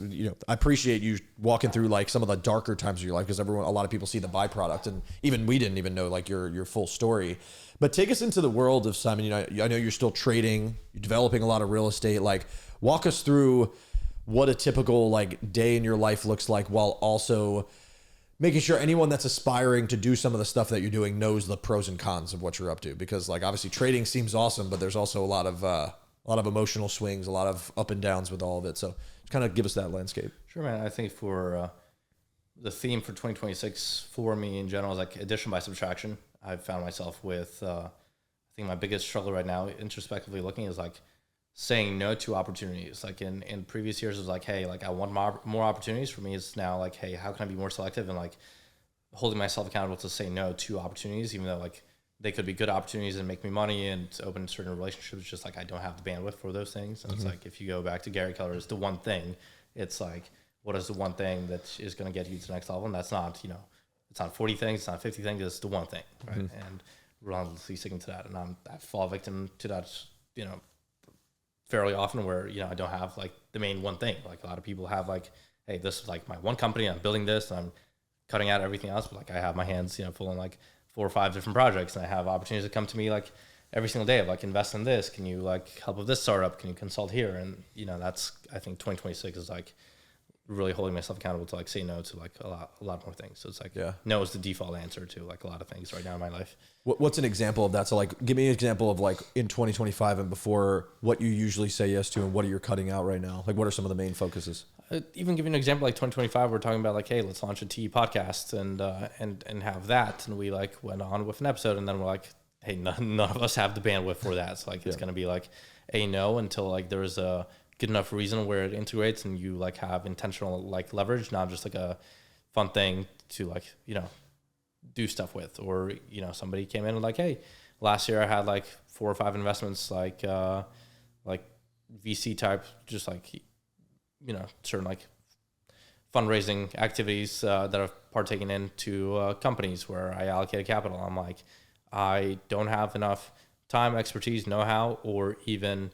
Speaker 1: I appreciate you walking through like some of the darker times of your life, because a lot of people see the byproduct, and even we didn't even know like your full story. But take us into the world of Simon. I know you're still trading, you're developing a lot of real estate. Like walk us through what a typical like day in your life looks like, while also making sure anyone that's aspiring to do some of the stuff that you're doing knows the pros and cons of what you're up to. Because like obviously trading seems awesome, but there's also a lot of emotional swings, a lot of up and downs with all of it. So just kind of give us that landscape.
Speaker 2: Sure, man. I think for the theme for 2026 for me in general is like addition by subtraction. I've found myself with I think my biggest struggle right now, introspectively looking, is like saying no to opportunities. Like in previous years, it was like, hey, like I want more opportunities. For me, it's now like, hey, how can I be more selective, and like holding myself accountable to say no to opportunities, even though like they could be good opportunities and make me money and open certain relationships. Just like I don't have the bandwidth for those things. And it's like, if you go back to Gary Keller's The One Thing, it's like, what is the one thing that is going to get you to the next level? And that's not, it's not 40 things, it's not 50 things, it's the one thing, right? And relentlessly sticking to that. And I fall victim to that, fairly often, where I don't have like the main one thing. Like a lot of people have like, hey, this is like my one company, I'm building this, and I'm cutting out everything else. But like I have my hands full in like 4 or 5 different projects, and I have opportunities that come to me like every single day of like, invest in this, can you like help with this startup, can you consult here? And that's, I think 2026 is like really holding myself accountable to like say no to like a lot more things. So it's like no is the default answer to like a lot of things right now in my life.
Speaker 1: What's an example of that? So like, give me an example of like in 2025 and before, what you usually say yes to and what are you cutting out right now? Like, what are some of the main focuses?
Speaker 2: Even giving an example, like 2025, we're talking about like, hey, let's launch a tea podcast and have that. And we like went on with an episode, and then we're like, hey, none of us have the bandwidth for that. So like, it's going to be like a no until like there's a good enough reason where it integrates and you like have intentional like leverage, not just like a fun thing to like, you know, do stuff with. Or, you know, somebody came in and like, hey, last year I had like 4 or 5 investments, like VC type, just like, you know, certain like fundraising activities that I've partaken in to companies where I allocated capital. I'm like, I don't have enough time, expertise, know-how, or even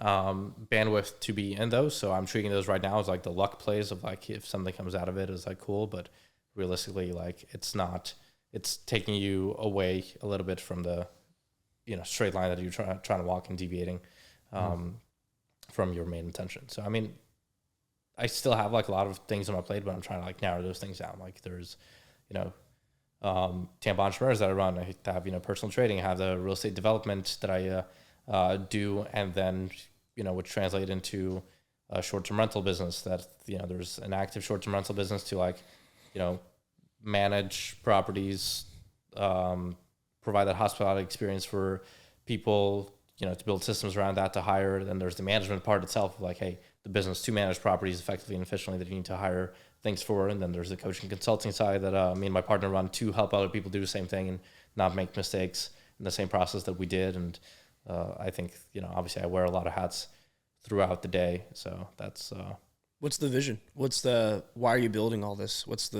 Speaker 2: bandwidth to be in those. So I'm treating those right now as like the luck plays of like, if something comes out of it is like cool, but realistically, like it's taking you away a little bit from the, you know, straight line that you're trying to walk and deviating from your main intention. So, I mean, I still have like a lot of things on my plate, but I'm trying to like narrow those things down. Like there's, you know, Tampa entrepreneurs that I run. I have, you know, personal trading. I have the real estate development that I do, and then, you know, which translate into a short-term rental business that, you know, there's an active short-term rental business to like, you know, manage properties, provide that hospitality experience for people, you know, to build systems around that to hire. Then there's the management part itself of like, hey, the business to manage properties effectively and efficiently that you need to hire things for. And then there's the coaching consulting side that me and my partner run to help other people do the same thing and not make mistakes in the same process that we did. And I think, you know, obviously I wear a lot of hats throughout the day. So that's...
Speaker 3: What's the vision? Why are you building all this? What's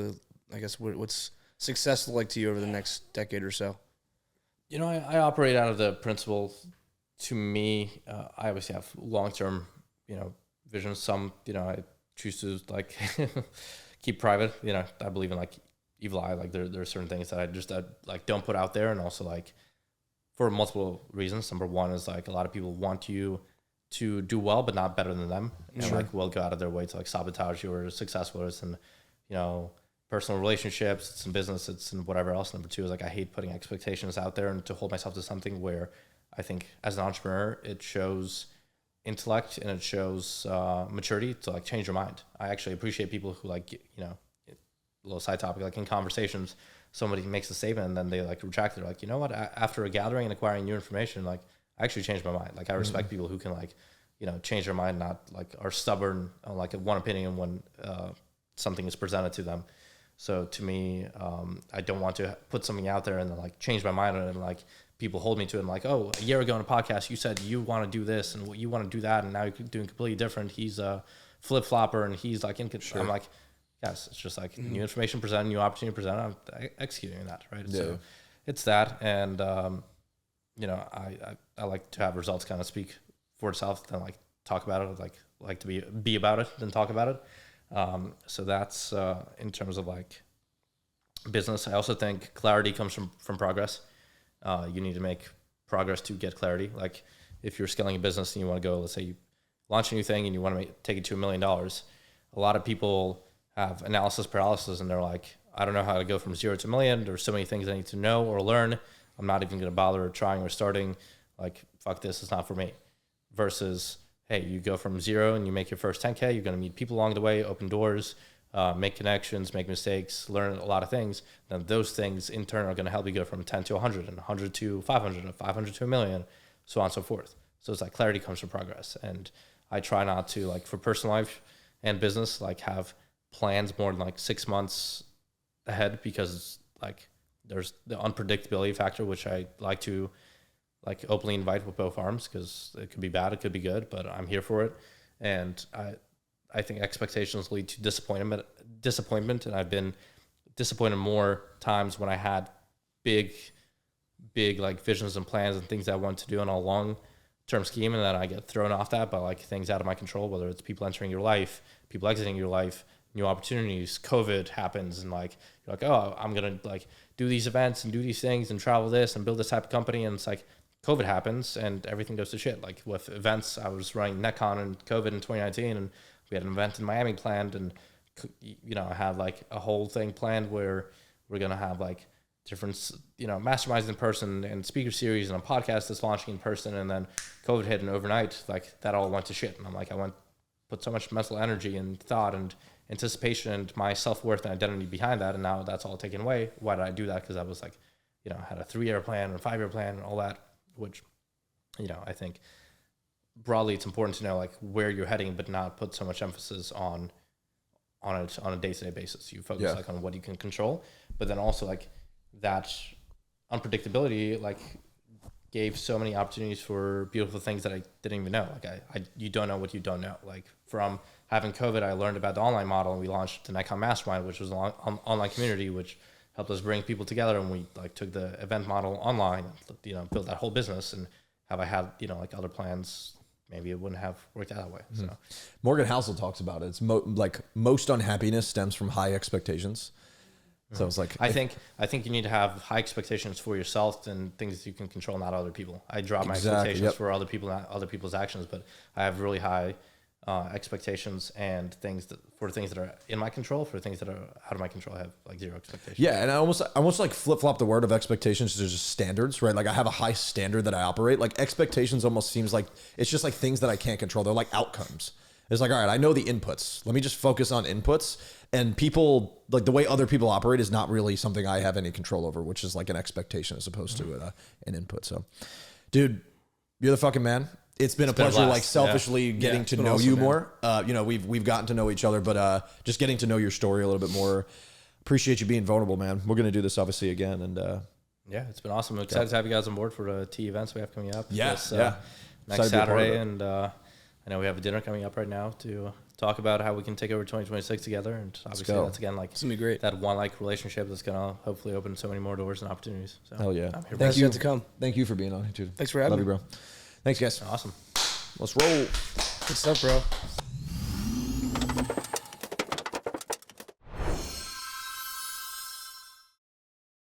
Speaker 3: success like to you over the next decade or so?
Speaker 2: You know, I operate out of the principle, to me, I obviously have long-term, you know, vision. Some, you know, I choose to like keep private. You know, I believe in like evil eye. Like there are certain things that I just like don't put out there, and also like for multiple reasons. Number one is like a lot of people want you to do well, but not better than them, and like will go out of their way to like sabotage your success, whether it's in, you know, personal relationships, it's in business, it's in whatever else. Number two is like I hate putting expectations out there and to hold myself to something where I think as an entrepreneur it shows intellect and it shows maturity to like change your mind. I actually appreciate people who like, you know, a little side topic, like in conversations somebody makes a statement and then they like retract it. They're like, you know what, after a gathering and acquiring new information, like I actually changed my mind. Like I respect people who can like, you know, change their mind, not like are stubborn on like one opinion when something is presented to them. So to me, I don't want to put something out there and then like change my mind on it and like people hold me to it and like, oh, a year ago in a podcast you said you want to do this and you want to do that and now you're doing completely different. He's a flip flopper and he's like I'm like, yes, it's just like new information presented, new opportunity presented. I'm executing that, right? Yeah. So it's that, and you know, I like to have results kind of speak for itself than like talk about it. Like to be about it than talk about it. So that's in terms of like business. I also think clarity comes from progress. You need to make progress to get clarity. Like if you're scaling a business and you want to go, let's say you launch a new thing and you want to take it to $1 million, a lot of people have analysis paralysis and they're like, I don't know how to go from 0 to $1 million. There's so many things I need to know or learn. I'm not even going to bother trying or starting. Like, fuck this, it's not for me. Versus, hey, you go from 0 and you make your first 10K, you're going to meet people along the way, open doors, make connections, make mistakes, learn a lot of things. Then those things in turn are going to help you go from 10 to 100 and 100 to 500 and 500 to $1 million, so on and so forth. So it's like clarity comes from progress. And I try not to, like, for personal life and business, like have plans more than like 6 months ahead, because like there's the unpredictability factor, which I like to like openly invite with both arms, because it could be bad, it could be good, but I'm here for it. And I think expectations lead to disappointment, and I've been disappointed more times when I had big like visions and plans and things I want to do on a long-term scheme, and then I get thrown off that by like things out of my control, whether it's people entering your life, people exiting your life, new opportunities, COVID happens, and like you're like, oh, I'm gonna like do these events and do these things and travel this and build this type of company, and it's like COVID happens and everything goes to shit. Like with events, I was running NetCon and COVID in 2019, and we had an event in Miami planned, and I have like a whole thing planned where we're going to have like different, masterminds in person and speaker series and a podcast that's launching in person. And then COVID hit, and overnight, like that all went to shit. And I'm like, put so much mental energy and thought and anticipation and my self-worth and identity behind that. And now that's all taken away. Why did I do that? Because I was like, had a 3-year plan and a 5-year plan and all that, which, I think broadly it's important to know like where you're heading, but not put so much emphasis on a day-to-day basis. You focus like on what you can control, but then also like that unpredictability like gave so many opportunities for beautiful things that I didn't even know. Like you don't know what you don't know. Like from having COVID, I learned about the online model, and we launched the Nikon Mastermind, which was an online community, which helped us bring people together. And we like took the event model online, built that whole business. And have I had, like other plans, maybe it wouldn't have worked out that way. So
Speaker 1: Morgan Housel talks about it. It's most unhappiness stems from high expectations. So it's like,
Speaker 2: I think you need to have high expectations for yourself and things you can control, not other people. I drop my expectations for other people, not other people's actions, but I have really high expectations and things that are in my control. For things that are out of my control, I have like zero expectations.
Speaker 1: Yeah, and I almost like flip flop the word of expectations to just standards, right? Like I have a high standard that I operate. Like expectations almost seems like it's just like things that I can't control. They're like outcomes. It's like, all right, I know the inputs. Let me just focus on inputs. And people, like the way other people operate is not really something I have any control over, which is like an expectation as opposed to an input. So, dude, you're the fucking man. It's been a pleasure, like selfishly getting to know you more. We've gotten to know each other, but just getting to know your story a little bit more. Appreciate you being vulnerable, man. We're gonna do this obviously again, and
Speaker 2: it's been awesome. I'm excited to have you guys on board for the tea events we have coming up.
Speaker 1: Next
Speaker 2: Saturday, and I know we have a dinner coming up right now to talk about how we can take over 2026 together, and obviously that's again like
Speaker 3: it's gonna be great.
Speaker 2: That one like relationship that's gonna hopefully open so many more doors and opportunities. So
Speaker 1: hell yeah!
Speaker 3: Thank you to come.
Speaker 1: Thank you for being on here, too.
Speaker 3: Thanks for having me.
Speaker 1: Love you, bro. Thanks, guys.
Speaker 2: Awesome.
Speaker 1: Let's roll.
Speaker 3: Good stuff, bro.